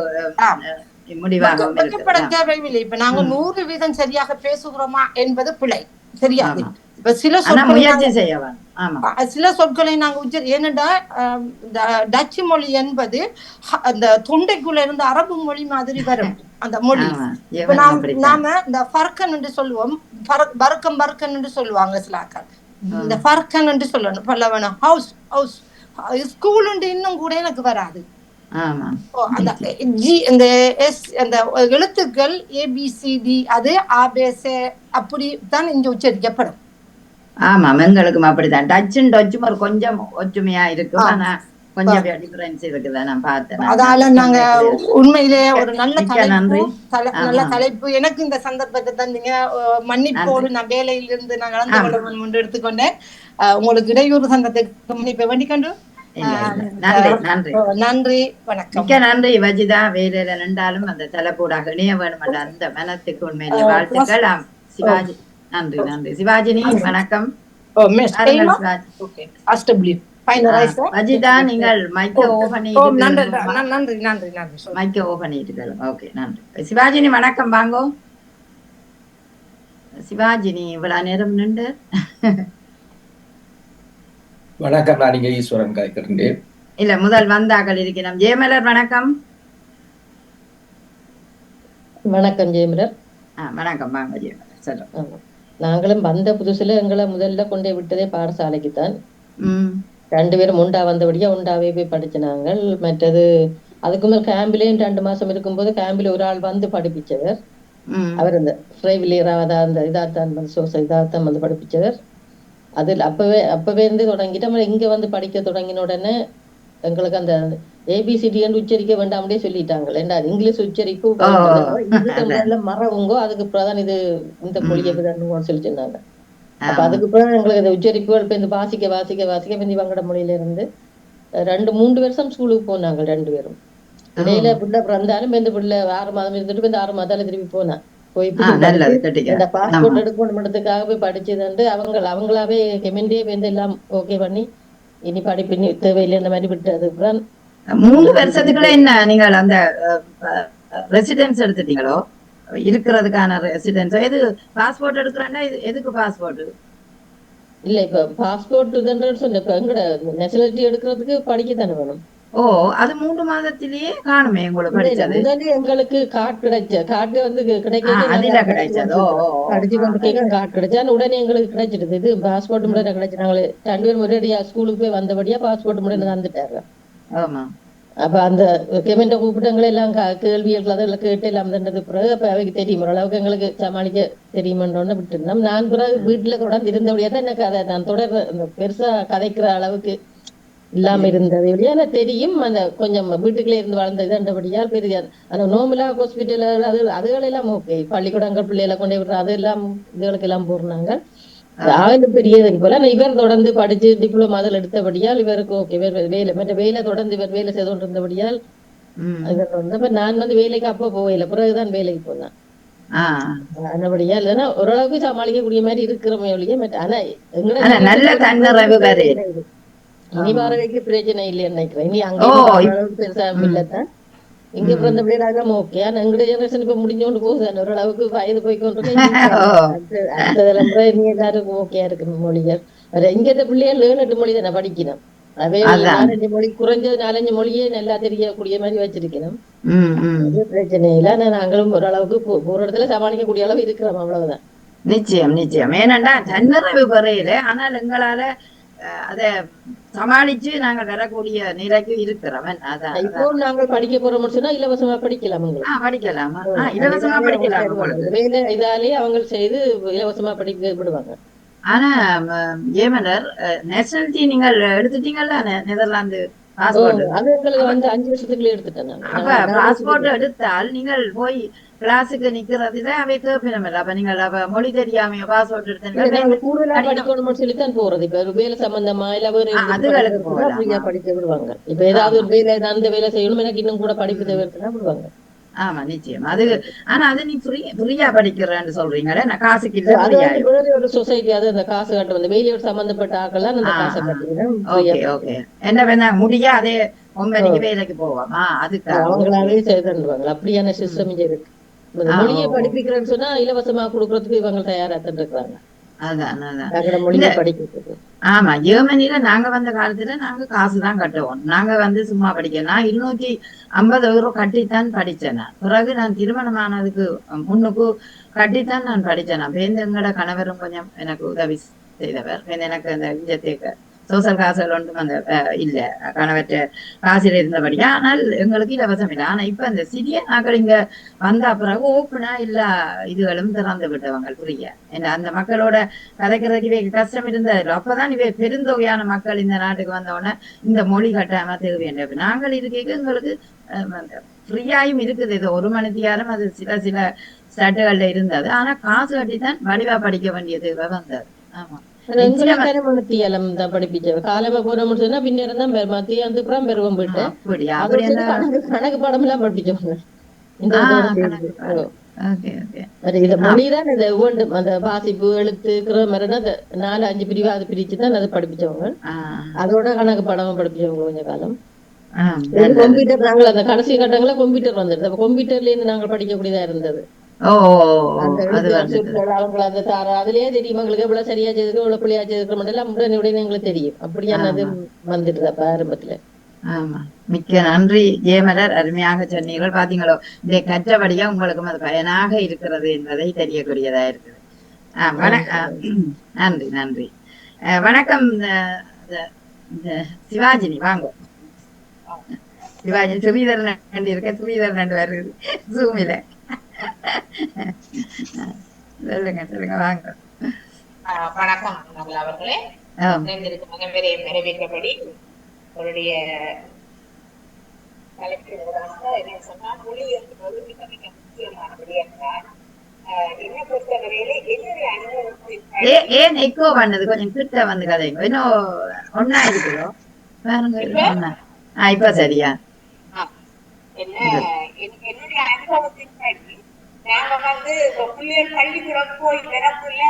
முடிவாக வெக்கப்பட தேவையில்லை. இப்ப நாங்க 100% சரியாக பேசுகிறோமா என்பது பிழை தெரியாது. இப்ப சில சொற்களை நாங்க ஏனென்றா டச்சு மொழி என்பது அந்த தொண்டைக்குள்ள இருந்து அரபு மொழி மாதிரி வரும் அந்த மொழி. இப்ப நாம இந்த ஃபர்கன் என்று சொல்லுவோம், பர்க்கம் பர்க்கன் என்று சொல்லுவாங்க சிலாக்கள். இந்த ஃபர்கன் என்று சொல்லணும் பல்லவன ஹவுஸ் ஹவுஸ் ஸ்கூல் இன்னும் கூட எனக்கு வராது. அந்த எழுத்துக்கள் ABCD அது ABCD அப்படித்தான் இங்க உச்சரிக்கப்படும். ஆமா, எங்களுக்கும் அப்படித்தான். டச்சும் டச்சும் ஒரு கொஞ்சம் ஒற்றுமையா இருக்கும். ஆனா கொஞ்சம் டிஃபரன்ஸ் இருக்குதா நான் பார்த்தேன். அதால நாங்க உண்மையிலே ஒரு நல்ல தலைப்பு எனக்கு இந்த சந்தர்ப்பத்தை தந்தீங்க. மன்னிப்போடு நான் வேலையிலிருந்து நான் கலந்து கொள்ள முன் எடுத்துக்கொண்டேன். உங்களுக்கு இடையூறு சந்தத்துக்கு மன்னிப்பை வேண்டிக்கொண்டு நன்றி, வணக்கம். மிக்க நன்றி வஜிதா. வேலையில நின்றாலும் அந்த தலைப்பூடாக இணைய வேணும் என்ற அந்த மனத்துக்கு உண்மையிலே வாழ்த்துக்கள். சிவாஜி நன்றி நன்றி. சிவாஜினி வணக்கம். வஜிதா நீங்கள் மைக்க ஓபன் மைக்க ஓபன் ஓகே நன்றி. சிவாஜினி வணக்கம், வாங்கோ. சிவாஜினி இவ்வளவு நேரம் நின்று வணக்கம். நான் இங்க ஈஸ்வரன் காய்க்கிறேன். இல்ல முதல் வந்தாக்கள் இருக்கிறோம். ஜெயமலர் வணக்கம். வணக்கம் ஜெயமலர். வணக்கம், வாங்க ஜெயமலர் சொல்லுங்க. நாங்களும் வந்த புதுசுல எங்களை முதல்ல கொண்டே விட்டதே பாடசாலைக்குத்தான். 2 பேரும் உண்டா வந்தபடியா உண்டாவே போய் படிச்சினாங்க. மற்றது அதுக்கு மேல் கேம்பிலேயும் 2 மாசம் இருக்கும்போது கேம்பில ஒரு ஆள் வந்து படிப்பிச்சவர். அவர் இந்த பிரைவிலியராவதா அந்த இதாத்தான் இதாத்தான் வந்து படிப்பிச்சவர். அதில் அப்பவே இருந்து தொடங்கிட்டு நம்ம இங்க வந்து படிக்க தொடங்கின உடனே எங்களுக்கு அந்த ABCD உச்சரிக்க வேண்டாமலே சொல்லிட்டாங்க. ஏன்னா இங்கிலீஷ் உச்சரிப்பு மறவுங்கோ, அதுக்கு அப்புறம் இது இந்த மொழியை சொல்லி சொன்னாங்க. அப்ப அதுக்கு அப்புறம் எங்களுக்கு இந்த உச்சரிப்புகள் இப்ப இந்த வாசிக்க வாசிக்க வாசிக்க இந்த வங்கட மொழியில இருந்து 2-3 வருஷம் ஸ்கூலுக்கு போனாங்க 2 பேரும். இடையில பிள்ளை பிறந்தாலும் இந்த பிள்ளை 6 மாதம் இருந்துட்டு இந்த 6 மாதால திரும்பி போனான். போய் இந்த பாஸ்போர்ட் எடுக்கணுன்றதுக்காக போய் படிச்சது அவங்களாவே கெமெண்டே வந்து எல்லாம் ஓகே பண்ணி இனி படிப்பு தேவையில்லை இந்த மாதிரி விட்டது. 3 வருஷத்துக்குள்ள என்ன நீங்கள் அந்த ரெசிடென்ஸ் எடுத்துட்டீங்களோ இருக்கிறதுக்கான ரெசிடென்ஸ் எது பாஸ்போர்ட் எடுக்கிறேன்னா எதுக்கு பாஸ்போர்ட் இல்ல? இப்ப பாஸ்போர்ட் சொன்ன இப்ப எங்கட நேஷனாலிட்டி எடுக்கிறதுக்கு படிக்கத்தானே வேணும். அது 3 மாதத்திலேயே காணுமே உங்களுக்கு படிச்சது. எங்களுக்கு கார்டு கிடைச்ச கார்டு வந்து கிடைச்சதோ படிச்சு கொண்டு கேட்க கார்டு கிடைச்சா உடனே எங்களுக்கு கிடைச்சிடுது. இது பாஸ்போர்ட் முறை கிடைச்சு நாங்களே 2 பேரும் ஒரேடியா ஸ்கூலுக்கு போய் வந்தபடியா பாஸ்போர்ட் முறை தந்துட்டாங்க. ஆமா. அப்ப அந்த கெமெண்ட கூப்பிட்டவங்களை எல்லாம் கேள்விகள் அதெல்லாம் கேட்டு எல்லாம் தந்தது பிறகு அப்ப அவைக்கு தெரியும் ஓரளவுக்கு எங்களுக்கு சமாளிக்க தெரியுமென்றோன்னு விட்டுருந்தோம். நான் பிறகு வீட்டுல தொடர்ந்து இருந்தபடியா தான் எனக்கு அதை நான் தொடர்ந்து பெருசா கதைக்கிற அளவுக்கு இல்லாம இருந்தது. எப்படியா தெரியும் அந்த கொஞ்சம் வீட்டுக்குள்ளே இருந்து வளர்ந்ததுன்றபடியால் பெரிய அந்த நோம்பலா ஹாஸ்பிட்டல் அதுகளெல்லாம் ஓகே. பள்ளிக்கூடங்கள் பிள்ளைகளை கொண்டே விடுற அதெல்லாம் இதுகளுக்கு எல்லாம் போடுறாங்க. பெரியது போல இவர் தொடர்ந்து படிச்சு டிப்ளமா அதில் எடுத்தபடியால் இவருக்கு ஓகே வேலை மற்ற வேலை தொடர்ந்து இவர் வேலை செய்து கொண்டு இருந்தபடியால் நான் வந்து வேலைக்கு அப்ப போகல, பிறகுதான் வேலைக்கு போனேன். நல்லபடியா இல்லைன்னா ஓரளவுக்கு சமாளிக்கக்கூடிய மாதிரி இருக்கிறோமே ஒழிய ஆனா இனி வாரவைக்கு பிரச்சனை இல்லைன்னு நினைக்கிறேன். இனி அங்கே பெருசா இல்லத்தான் இங்க பிறந்த பிள்ளைகளாக ஓகே. ஆனா எங்க ஜெனரேஷன் இப்ப முடிஞ்சோண்டு போகுது, ஓரளவுக்கு வயது போய்கொண்டு அடுத்த தலைமுறை இனி எல்லாரும் ஓகே இருக்கு மொழிகள். இங்க பிள்ளைகள் 7-8 மொழி தானே படிக்கணும். அதே 4-5 மொழி குறைஞ்சது 4-5 மொழியே நல்லா தெரியக்கூடிய மாதிரி வச்சிருக்கணும். பிரச்சனை இல்லை. ஆனா நாங்களும் ஓரளவுக்கு ஒரு இடத்துல சமாளிக்கக்கூடிய அளவு இருக்கிறோம், அவ்வளவுதான். நிச்சயம் நிச்சயம். ஏனண்டா தன்னிறைவு குறையில ஆனால் எங்களால அத சமாளிச்சு நாங்கள் வரக்கூடிய நிலைக்கு இருக்கிறவன். அதான் இப்போ நாங்கள் படிக்க போறோம்னு சொன்னா இலவசமா படிக்கலாம். படிக்கலாமா? இலவசமா படிக்கலாம். வேலை இதாலே அவங்க செய்து இலவசமா படிக்க விடுவாங்க. ஆனா ஏமலர் நேஷனாலிட்டி நீங்கள் எடுத்துட்டீங்கல்ல, நெதர்லாந்து பாஸ்போர்ட் அது எங்களுக்கு வந்து 5 வருஷத்துக்குள்ளே எடுத்துட்டேன் நான். அப்ப பாஸ்போர்ட் எடுத்தால் நீங்கள் போய் கிளாஸுக்கு நிக்கிறதுல அவை கேட்பினமில்ல. அப்ப நீங்கள் அப்ப மொழி தெரியாம பாஸ்போர்ட் எடுத்தீங்கன்னா கூடுதலா படிக்கணும்னு சொல்லித்தான் போறது. இப்ப ஒரு வேலை சம்பந்தமா இல்ல ஒரு அதுகளுக்கு போகலாம். ஃப்ரீயா படிக்க விடுவாங்க. இப்ப ஏதாவது ஒரு வேலை அந்த வேலை செய்யணும் எனக்கு இன்னும் கூட படிப்பு தேவைன்னா விடுவாங்க. ஆமா நிச்சயம். அது ஆனா அது நீ ஃப்ரீயா படிக்கிறேன்னு சொல்றீங்களே, நான் காசுக்கு இல்ல அது ஃப்ரீயா. வந்து வேற ஒரு சொசைட்டி அது அந்த காசு கட்ட வந்து வேலையோட சம்பந்தப்பட்ட ஆக்கள் தான் அந்த காசை கட்டுறேன். Okay okay. என்ன வேணா முடியா அதே 9 வேலைக்கு போவோம். அதுக்கு அவங்களாவே செய்துருவாங்க. அப்படியான சிஸ்டம் இங்க இருக்கு. மொழியை படிப்பிக்கிறேன்னு சொன்னா இலவசமா கொடுக்கறதுக்கு இவங்க தயாரா தான் இருக்கிறாங்க. அதான் அதான் தங்களோட மொழியை படிக்கிறதுக்கு. ஆமா, ஜெர்மனில நாங்க வந்த காலத்துல நாங்க காசுதான் கட்டுவோம். நாங்க வந்து சும்மா படிக்க நான் 250 € கட்டித்தான் படிச்சேன். நான் பிறகு நான் திருமணமானதுக்கு முன்னுக்கு கட்டித்தான் நான் படிச்சேன். எங்களோட கணவரும் கொஞ்சம் எனக்கு உதவி செய்தவர். எனக்கு அந்த விஜயத்தேக்க சோசியல் காசுகள் ஒன்றும் அந்த இல்ல கணவற்ற காசில் இருந்தபடியா. ஆனால் எங்களுக்கு இலவசம் இல்லை. ஆனா இப்ப அந்த சிறிய நாட்கள் இங்க வந்த பிறகு ஓப்பனா எல்லா இதுகளும் திறந்து விட்டவங்க ஃப்ரீயா. அந்த மக்களோட கதைக்கிறதுக்கு இவை கஷ்டம் இருந்தது. அப்பதான் இவை பெருந்தொகையான மக்கள் இந்த நாட்டுக்கு வந்தவுடனே இந்த மொழி கட்டாம தேவையான நாங்கள் இருக்க எங்களுக்கு ஃப்ரீயாயும் இருக்குது. இது 1 மணி நேரம் அது சில சட்டுகள்ல இருந்தது. ஆனா காசு கட்டித்தான் வடிவா படிக்க வேண்டியது வந்தது. ஆமா, படிப்பிச்சவ காலமா போன முடிச்சுன்னா பின்னர் தான் மத்தியானத்துக்கு அப்புறம் பெருவம் போயிட்டு கணக்கு பாடம் எல்லாம் படிப்பிச்சவங்க. இந்த மொழிதான் இந்த ஒவ்வொன்றும் அந்த வாசிப்பு எழுத்து கிராமர்னா 4-5 பிரிவா அது பிரிச்சுதான் அதை படிப்பிச்சவங்க. அதோட கணக்கு பாடம் படிப்பிச்சவங்க கொஞ்ச காலம். கம்ப்யூட்டர் நாங்கள் அந்த கடைசி கட்டங்கள கம்ப்யூட்டர் வந்துருது. அப்ப கம்ப்யூட்டர்ல இருந்து நாங்கள் படிக்கக்கூடியதா இருந்தது. அதுலயே தெரியும் எங்களுக்கு எவ்வளவு சரியா செய்திருக்கோம் எவ்வளவு பிள்ளையா செய்திருக்கோம் எல்லாம் உடனே எங்களுக்கு தெரியும். அப்படியானது வந்துட்டு அப்ப ஆரம்பத்துல. ஆமா, மிக்க நன்றி ஜெயமலர், அருமையாக சொன்னீர்கள். பாத்தீங்களோ, இதை கற்றபடியா உங்களுக்கும் அது பயனாக இருக்கிறது என்பதை தெரியக்கூடியதா இருக்குது. நன்றி நன்றி. வணக்கம் சிவாஜினி, வாங்க. சிவாஜி சுவீதரன் இருக்க, சுவீதரன் வருது ஜூமில. சொல்லுங்க சொல்லுங்க, வாங்க. வணக்கம் அவர்களே. நிறைவேற்றபடி அவருடைய தலைப்பின் சொன்னா மொழி என்பது மிக மிக முக்கியமானபடி என்றார். என்ன பொறுத்தவரையிலே என்னுடைய அனுபவத்தில் ஏன் எக்கோ பண்ணது கொஞ்சம் கிட்ட வந்து கதைங்க. இன்னும் ஒன்னா இருக்குதோ பாருங்க. இப்ப சரியா? என்னுடைய அனுபவத்தின் படி நாங்க வந்து பிள்ளைகள் பள்ளிக்கூடம் போய் வரக்குள்ள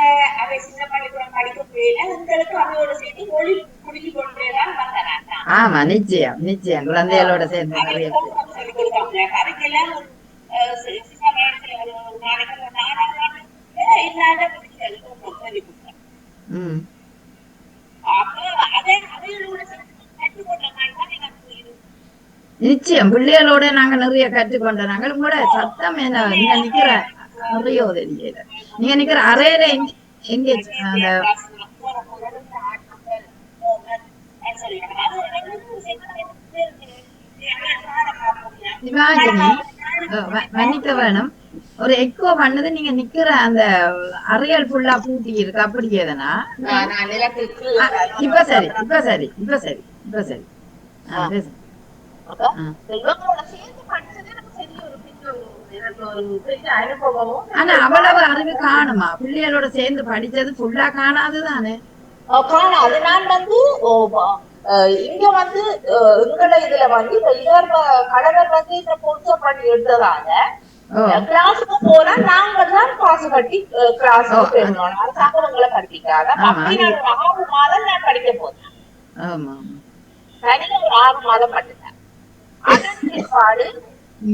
அவை சின்ன பள்ளிக்கூடம் படிக்க போயில உங்களுக்கு அவையோட சேர்த்து மொழி புரிஞ்சு கொண்டேதான் வந்தேன். ஆமா, நிச்சயம் நிச்சயம் குழந்தைகளோட சேர்ந்து நிறைய சொல்லி கொடுத்தாங்க. அதுக்கெல்லாம் சின்ன வயசுல ஒரு நாளைக்கு 4ஆம் ஆண்டு இல்லாத சொல்லி கொடுத்தேன். அப்ப அதை அவையோட கற்றுக்கொண்ட மாதிரி தான் எனக்கு நிச்சயம் பிள்ளைகளோட நாங்க நிறைய கற்றுக்கொண்ட. நாங்கள் கூட சத்தம் என்ன நீங்க நிக்கிற நிறைய தெரியல. நீங்க நிக்கிற அறையில எங்க அந்த சிவாஜினி மன்னிக்க வேணும், ஒரு எக்கோ பண்ணது. நீங்க நிக்கிற அந்த அறையல் ஃபுல்லா பூட்டி இருக்கு. அப்படி எதனா இப்ப சரி இப்ப சரி இப்ப சரி இப்ப சரி பேசு. ஆனா அவ்வளவு அறிவு காணுமா? பிள்ளைகளோட சேர்ந்து படிச்சது ஃபுல்லா காணாதுதானே? காணாது. நான் வந்து இங்க வந்து எங்களை இதுல வந்து கடவர் வந்து இந்த பொருத்த பண்ணி எடுத்ததால கிளாஸுக்கு போனா நாங்க தான் காசு கட்டி கிளாஸுக்கு போயிருந்தோம். அரசாங்கங்களை கட்டிக்காக அப்படி நான் 6 மாதம் நான் படிக்க போனேன். தனியா ஒரு 6 மாதம் படித்தேன்.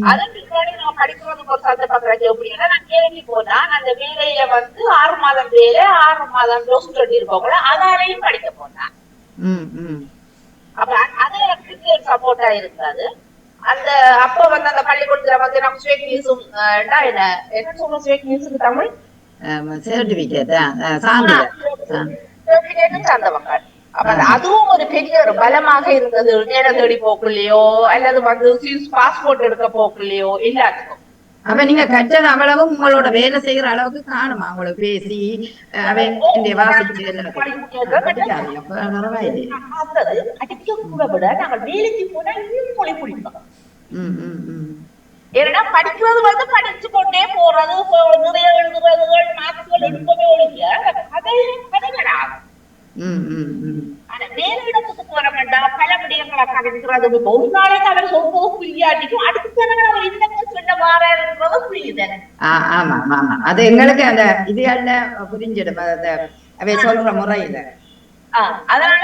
அதன் பிற்பாடு நான் படிக்கிறதுக்கு ஒரு சந்தர்ப்பம் எப்படின்னா நான் வேலைக்கு போனா அந்த வேலையில வந்து 6 மாதம் வேலை 6 மாதம் டோஸ் கட்டி இருப்பவங்கள அதாலையும் படிக்க போனேன். அப்ப அது எனக்கு சப்போர்ட்டா இருக்காது. அந்த அப்ப வந்து அந்த பள்ளிக்கூடத்துல வந்து நம்ம ஸ்வேக் நியூஸும் என்ன சொல்றோம், ஸ்வேக் நியூஸுக்கு தமிழ் சர்டிபிகேட் சார்ந்தவங்க. அப்ப அதுவும் ஒரு பெரிய ஒரு பலமாக இருந்தது. நேரம் தேடி போக்குள்ளயோ அல்லது வந்து பாஸ்போர்ட் எடுக்க போக்குள்ளயோ எல்லாத்துக்கும். அப்ப நீங்க கற்றது அவ்வளவும் உங்களோட வேலை செய்யற அளவுக்கு காணுமா உங்களுக்கு பேசி வாசிச்சு படிக்காது அடிக்க கூட விட நாங்கள் வேலைக்கு போனா இன்னும் மொழி பிடிப்போம். ஏன்னா படிக்கிறது வந்து படிச்சு கொண்டே போறது, நிறைய எழுதுறதுகள் மார்க்குகள் எடுக்கவே ஒழிய கதைகளாகும். ஆனா வேறு இடத்துக்கு போற வேண்டாம், பல விடயங்களை கதைக்கிறது. ஒரு நாளைக்கு அவர் சொல்றது புரியாட்டிக்கும் அடுத்த அவர் என்னங்க சொல்ல வாரது புரியுது. ஆமா ஆமா, அது எங்களுக்கு அந்த இது புரிஞ்சிடும் அவை சொல்ற முறையில. அதனால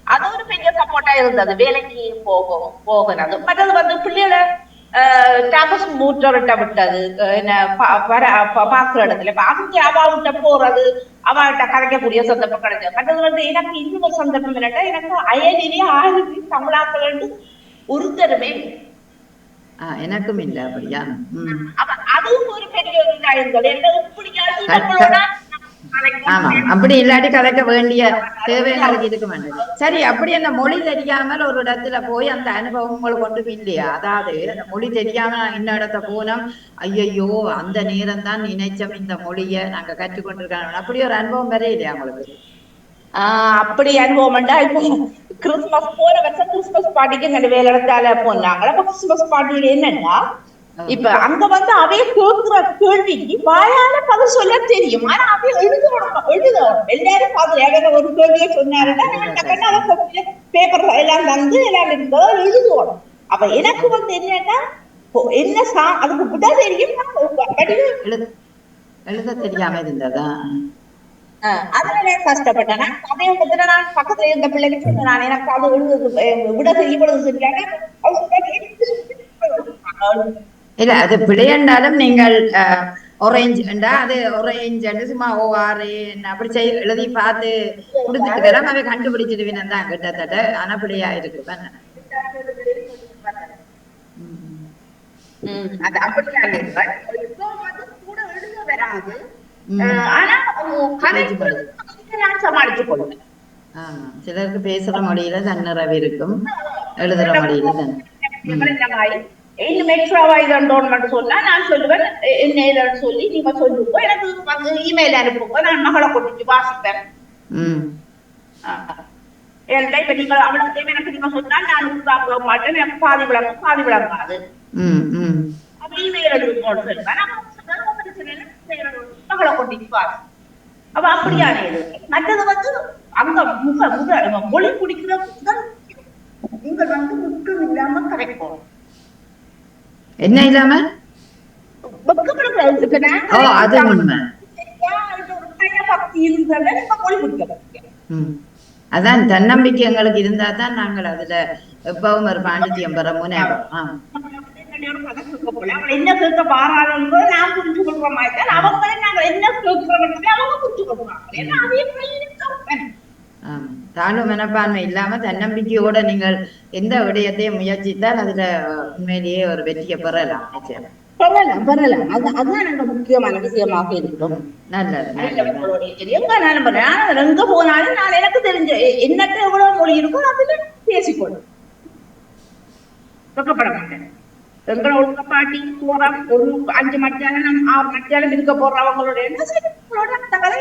அது ஒரு பெரிய சப்போர்ட்டா இருந்தது வேலைக்கு போகிறது. மற்றது வந்து பிள்ளைகளை விட்டது என்ன பாக்குற இடத்துல அங்கே அவாவிட்ட போறது, அவள்கிட்ட கரைக்கக்கூடிய சந்தர்ப்பம் கிடைச்சது. மற்றது வந்து எனக்கு இன்னொரு சந்தர்ப்பம் என்னட்டா, எனக்கு அயலிலேயே 1000 தமிழாக்கள் ஒருத்தருமே எனக்கும் இல்லை அப்படியா. அதுவும் ஒரு பெரிய ஒரு இதா இருந்தது. எப்படியாவது ஆமா, அப்படி இல்லாட்டி கதைக்க வேண்டிய தேவைகளுக்கு இருக்க மாட்டேங்குது. சரி, அப்படி அந்த மொழி தெரியாமல் ஒரு இடத்துல போய் அந்த அனுபவம் உங்களுக்கு ஒன்றும் இல்லையா? அதாவது அந்த மொழி தெரியாம இன்ன இடத்த போனோம், ஐயோ அந்த நேரம் தான் நினைச்சோம் இந்த மொழிய நாங்க கற்றுக்கொண்டிருக்கோம், அப்படி ஒரு அனுபவம் வர இல்லையா உங்களுக்கு? அப்படி அனுபவம்டா இப்போ கிறிஸ்துமஸ் போன வருஷம் கிறிஸ்துமஸ் பார்ட்டிக்கு வேலை இடத்தால போனாங்களா. அப்ப கிறிஸ்துமஸ் பார்ட்டியில என்னன்னா, இப்ப அங்க வந்து அவைய கேட்கிற கேள்விக்கு வாயால பதில் சொல்ல தெரியும். ஆனா அவைய எழுதணும் எல்லாரும் பாத்து ஒரு கேள்வியை சொன்னாருன்னா பேப்பர் எல்லாம் தந்து எல்லாம் இருந்ததோ எழுதுவோம். அப்ப எனக்கு வந்து என்னன்னா என்ன அதுக்கு விட தெரியும், எழுத தெரியாம இருந்ததா. அதனால கஷ்டப்பட்டேன். அதே வந்து நான் பக்கத்துல இருந்த பிள்ளைங்க சொன்னேன், எனக்கு அது விட இவ்வளவு சரியான இல்ல, அது பிழையண்டாலும் நீங்கள் ஒரேஞ்சுண்டா அது ஒரேஞ்சு சும்மா ஓஆர்ஏ அப்படி எழுதி பார்த்து கொடுத்துட்டு அவை கண்டுபிடிச்சிடுவீங்க தான் கிட்டத்தட்ட. ஆனா பிள்ளையா இருக்கு. சிலருக்கு பேசுற மொழியில தன்னிறவு இருக்கும், எழுதுற மொழியில தன் இன்னும் எக்ஸ்ட்ராவா இதோன்னு மட்டும் சொன்னா நான் சொல்லுவேன், என்ன இதன்னு சொல்லி நீங்க சொல்லுங்க, எனக்கு வந்து இமெயில் அனுப்புங்க, நான் மகளை கொண்டு வாசிப்பேன். ஏன்னா இப்ப நீங்க அவ்வளவு எனக்கு நீங்க சொன்னா நான் உருவாக்க மாட்டேன், எனக்கு பாதி விளங்காது. அப்ப இமெயில் அனுப்புங்கன்னு சொல்லுவேன், மகளை கொண்டு வாசி. அப்ப அப்படியான இது. மற்றது வந்து அங்க மொழி குடிக்கிற நீங்க வந்து முக்கம் இல்லாம கரெக்ட் என்ன இல்லாம அதான் தன்னம்பிக்கை எங்களுக்கு இருந்தா தான் நாங்கள் அதுல எப்பவும் ஒரு பாண்டித்யம் பெற முன்னேறும். என்ன கேட்க பாராளுங்களோ நான் புரிஞ்சு கொள்ற மாதிரி தான் அவங்களே நாங்க என்ன கேட்கிறோம் அவங்க புரிஞ்சு கொள்றாங்க. தாழ்வு மனப்பான்மை இல்லாம தன்னம்பிக்கையோட நீங்கள் எந்த விடயத்தையும் முயற்சித்தால் அதுல உண்மையிலேயே ஒரு வெற்றியை பெறலாம். பெறலாம். அதுதான் நாங்க முக்கியமான விஷயமாக இருக்கிறோம். எங்க போனாலும் நான் எனக்கு தெரிஞ்ச என்னட்ட எவ்வளவு மொழி இருக்கோ அதுல பேசிக்கொள்ளும், வெக்கப்பட மாட்டேன். எங்களை ஒழுங்க பாட்டி போறோம், ஒரு 5 மத்தியானம் 6 மத்தியானம் இருக்க போறவங்களோட என்ன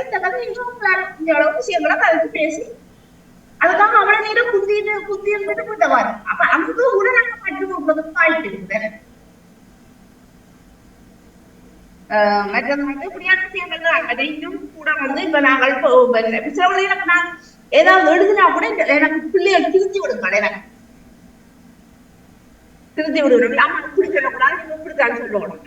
இந்த கதை இந்த அளவு விஷயங்களை கதைக்கு பேசி அதுக்காக அவ்வளவு நேரம் குத்தி இருந்துட்டு போட்டவாரு. அப்ப அங்க கூட நாங்க பட்டு போடுறதுக்கு ஆயிட்டு இருக்குது. மற்றது வந்து இப்படியான விஷயங்கள் தான். அதையும் கூட வந்து இப்ப நாங்கள் எனக்கு நான் ஏதாவது எழுதுனா கூட எனக்கு பிள்ளைகள் திருத்தி விடுங்க, எனக்கு திருத்தி விடுவோம். அம்மா இப்படி சொல்லக்கூடாது, இப்படித்தான் சொல்லணும்.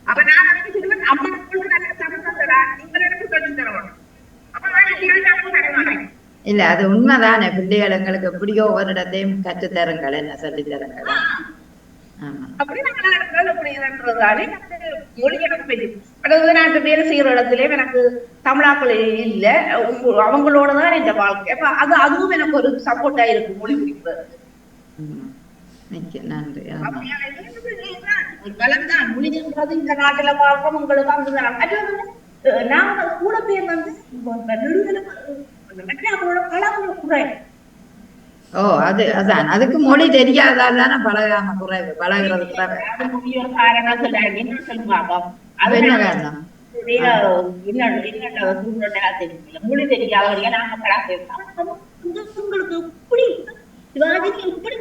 அப்ப நான் அதுக்கு சொல்லுவேன், அம்மா உங்களுக்கு நல்ல தமிழ் தரா, நீங்கள் எனக்கு சொல்லி தரணும். இல்ல, அது உண்மைதானே. பிள்ளைகள் எங்களுக்கு எப்படியோ ஒரு இடத்தையும் கற்று தருங்கள், என்ன சொல்லி தருங்கள். அப்படி மொழி எனக்கு தெரியும். அதாவது நான் வேலை செய்யற இடத்துல எனக்கு தமிழாக்கள் இல்ல, அவங்களோடதான் இந்த வாழ்க்கை. அப்ப அதுவும் எனக்கு ஒரு சப்போர்ட்டா இருக்கு மொழி பிடிக்கிறது. நன்றி. பலம்தான் மொழிங்கிறது இந்த நாட்டுல வாழ்றோம் உங்களுக்கு அங்குதான். நாங்க கூட பேர் வந்து அவங்களோட பழங்களை குறை ஓ அதான் அதுக்கு மொழி தெரியாதால் தானே பழகாம குறைவு பழகிறது குறைவு. அது முக்கிய காரணம் சொல்றாங்க. என்ன சொல்லுவாங்க அப்ப என்ன காரணம்? மொழி தெரியாதவங்க நாங்க படம் உங்களுக்கு இப்படி சிவாஜிக்கு இப்படி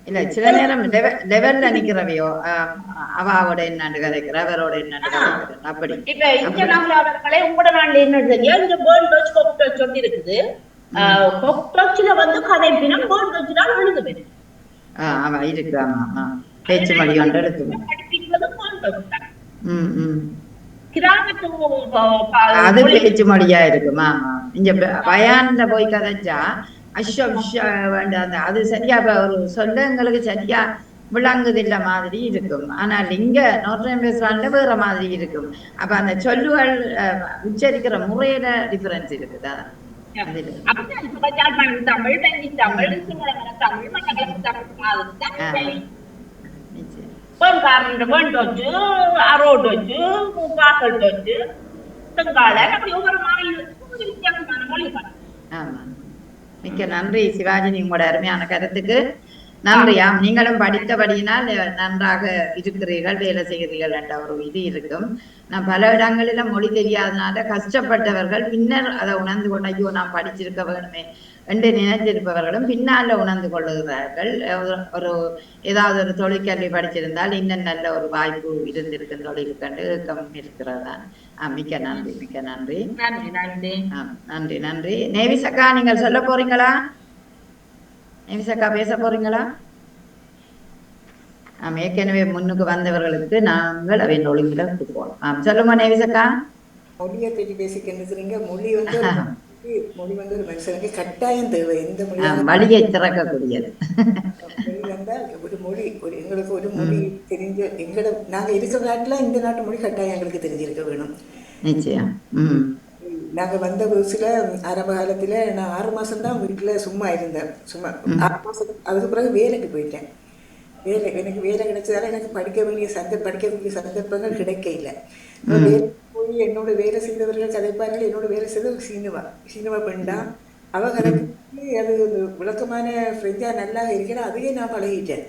இல்ல சில நேரம் லெவல்ல நிக்கிறவையோ அவாவோட என்னன்னு கதைக்கிற அவரோட என்னன்னு கதைக்கிற அப்படி. இப்ப இங்க நாங்களே உங்களோட நாள்ல என்ன தெரியா இந்த பேர்ட் வாட்ச் காக்டெயில் சொல்லி இருக்குது. காக்டெயில்ல வந்து கதைப்பினம் பேர்ட் வாட்ச் தான் எழுதுது. அவ இருக்கு. ஆமா பேச்சு மொழி கொண்டு எழுதுது. அது பேச்சு மொழியா இருக்குமா? இங்க பயான்ல போய் கதைச்சா வேண்டாம் அது சரியா ஒரு சொல்ல எங்களுக்கு சரியா விளங்குது இல்ல மாதிரி இருக்கும். ஆனால் இங்க நோட்டம் பேசுவான்ல வேற மாதிரி இருக்கும். அப்ப அந்த சொல்லுகள் உச்சரிக்கிற முறையில டிஃபரன்ஸ் இருக்குதா? ஆமா மிக்க நன்றி சிவாஜி, உங்களோட அருமையான கருத்துக்கு நன்றியாம். நீங்களும் படித்தபடியினால் நன்றாக இருக்கிறீர்கள், வேலை செய்கிறீர்கள் என்ற ஒரு இது இருக்கும். நான் பல இடங்களில மொழி தெரியாதனால கஷ்டப்பட்டவர்கள் பின்னர் அதை உணர்ந்து கொண்டு ஐயோ நான் படிச்சிருக்க வேணுமே என்று நினைத்திருப்பவர்களும் பின்னால உணர்ந்து கொள்ளுகிறார்கள். ஒரு ஏதாவது ஒரு தொழிற்கல்வி படிச்சிருந்தால் இன்னும் நல்ல ஒரு வாய்ப்பு இருந்திருக்கும் தொழில் கண்டு இருக்கிறதா. மிக்க நன்றி மிக்க நன்றி நன்றி நன்றி. நேவிசக்கா நீங்கள் சொல்ல போறீங்களா? நேவிசக்கா பேச போறீங்களா? ஏற்கனவே முன்னுக்கு வந்தவர்களுக்கு நாங்கள் அவை ஒழுங்கில கொடுப்போம். சொல்லுங்க நேவிசக்கா. மொழியை பற்றி பேசிக்கின்றீங்க. மொழி வந்து ஒரு மனுஷனுக்கு கட்டாயம் தேவை. எந்த மொழி வழியை திறக்கக்கூடியது. மொழி வந்தால் ஒரு மொழி எங்களுக்கு ஒரு மொழி தெரிஞ்ச எங்களோட நாங்க இருக்கிற நாட்டுல இந்த நாட்டு மொழி கட்டாயம் எங்களுக்கு தெரிஞ்சிருக்க வேணும். நிச்சயம். நாங்க வந்த புதுசுல ஆரம்ப காலத்துல நான் 6 மாசம் தான் வீட்டுல சும்மா இருந்தேன். சும்மா 6 மாசம். அதுக்கு பிறகு வேலைக்கு போயிட்டேன். எனக்கு வேலை கிடைச்சதால எனக்கு படிக்கக்கூடிய சந்தர்ப்பங்கள் கிடைக்கல. போய் என்னோட வேலை செய்தவர்கள் கதைப்பார்கள். என்னோட வேலை செய்த சீனவா பெண்டா அவ கதைக்கு அது விளக்கமான ஃப்ரெஞ்சா நல்லா இருக்கிற அதையே நான் பழகிட்டேன்.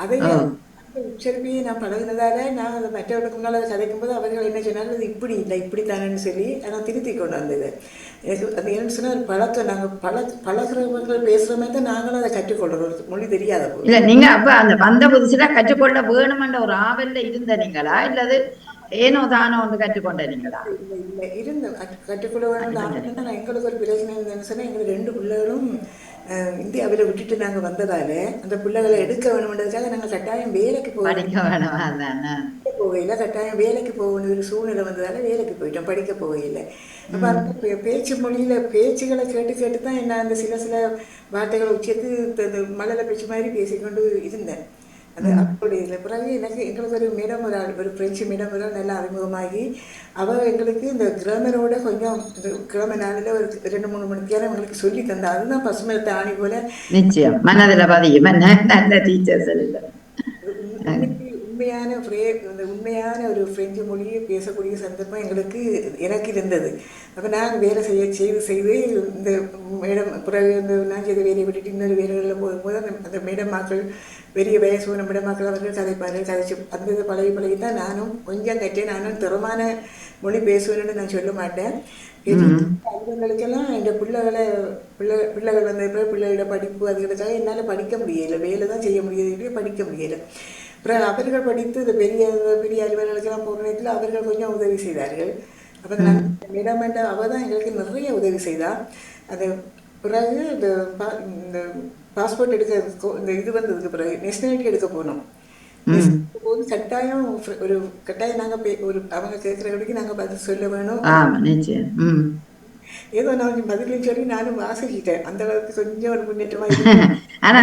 அதையே உச்சரிப்பையே நான் பழகினதால நான் அதை மற்றவர்களுக்கு முன்னால் அதை கதைக்கும் போது அவர்கள் என்ன சொன்னாலும் அது இப்படி இல்லை இப்படித்தானேன்னு சொல்லி நான் திருத்தி கொண்டு வந்தது. எனக்கு அது என்னன்னு சொன்னா ஒரு பழக்கம். நாங்கள் பழகிறவர்கள் பேசுற மாதிரி தான் நாங்களும் அதை கற்றுக்கொள்றோம். மொழி தெரியாத போது இல்ல நீங்க அப்ப அந்த வந்த புதுசுல கற்றுக்கொள்ள வேணுமென்ற ஒரு ஆவல்ல இருந்த நீங்களா இல்லது ஏனோ தானோ ஒன்று கற்றுக்கொண்ட நீங்களா? இல்லை இருந்த கற்றுக்கொள்ள வேணும். நான் எங்களுக்கு ஒரு பிரச்சனை இருந்தேன்னு சொன்னா எங்களுக்கு 2 பிள்ளைகளும் இந்தியாவில விட்டுட்டு நாங்க வந்ததால அந்த பிள்ளைகளை எடுக்க வேணும்ன்றதுக்காக நாங்க கட்டாயம் வேலைக்கு போகையில கட்டாயம் வேலைக்கு போகணும் ஒரு சூழ்நிலை வந்ததால வேலைக்கு போயிட்டோம். படிக்க போகையில அப்ப அந்த பேச்சு மொழியில பேச்சுகளை கேட்டு தான் என்ன அந்த சில வார்த்தைகளை உச்சரித்து மலையில பேச்சு மாதிரி பேசிக்கொண்டு இருந்தேன். அது அப்படி இல்லை. பிறகு எங்களுக்கு ஒரு மேடம் ஒரு பிரெஞ்சு மேடம் நல்லா அறிமுகமாகி எங்களுக்கு இந்த கிராமரோட கொஞ்சம் இந்த கிராம நாளில் ஒரு 2-3 மணி நேரம் எங்களுக்கு சொல்லி தந்தா. அதுதான் பசுமை தாணி போல நிச்சயம் மனதில் பதியும். நல்ல டீச்சர்ஸ் உண்மையான ஒரு பிரெஞ்சு மொழியை பேசக்கூடிய சந்தர்ப்பம் எனக்கு இருந்தது. அப்போ நான் வேலை செய்து இந்த மேடம் பிறகு நான் செய்த வேலையை விட்டுட்டு இன்னொரு வேலைகளில் போகும்போது அந்த மேடமாக்கள் பெரிய வயசு மேடமாக்கள் அவர்கள் கதைச்சு அந்த பழகி தான் நானும் கொஞ்சம் கற்றேன். நானும் திறமான மொழி பேசுவேன்னு நான் சொல்ல மாட்டேன். அலுவலர்களுக்கெல்லாம் என் பிள்ளைகள் வந்த பிள்ளைகளோட படிப்பு அதுகளுக்காக என்னால் படிக்க முடியலை. வேலை தான் செய்ய முடியல, படிக்க முடியலை. அப்புறம் அவர்கள் படித்து இந்த பெரிய அலுவலர்களுக்கெல்லாம் போகிற நேரத்தில் அவர்கள் கொஞ்சம் உதவி செய்தார்கள். அப்போ மேடம் அவள் தான் எங்களுக்கு நிறைய உதவி செய்தாள். அது பிறகு இந்த பாஸ்போர்ட் எடுக்க இந்த இது வந்ததுக்கு பிறகு நேஷனாலிட்டி எடுக்க போனோம். போது கட்டாயம் நாங்கள் அவங்க கேட்குறவங்களுக்கு நாங்கள் பதில் சொல்ல வேணும். ஏதோ நான் பதிலும் சொல்லி நானும் வாசிக்கிட்டேன். அந்த அளவுக்கு கொஞ்சம் ஒரு முன்னேற்றமா இருக்கு. ஆனா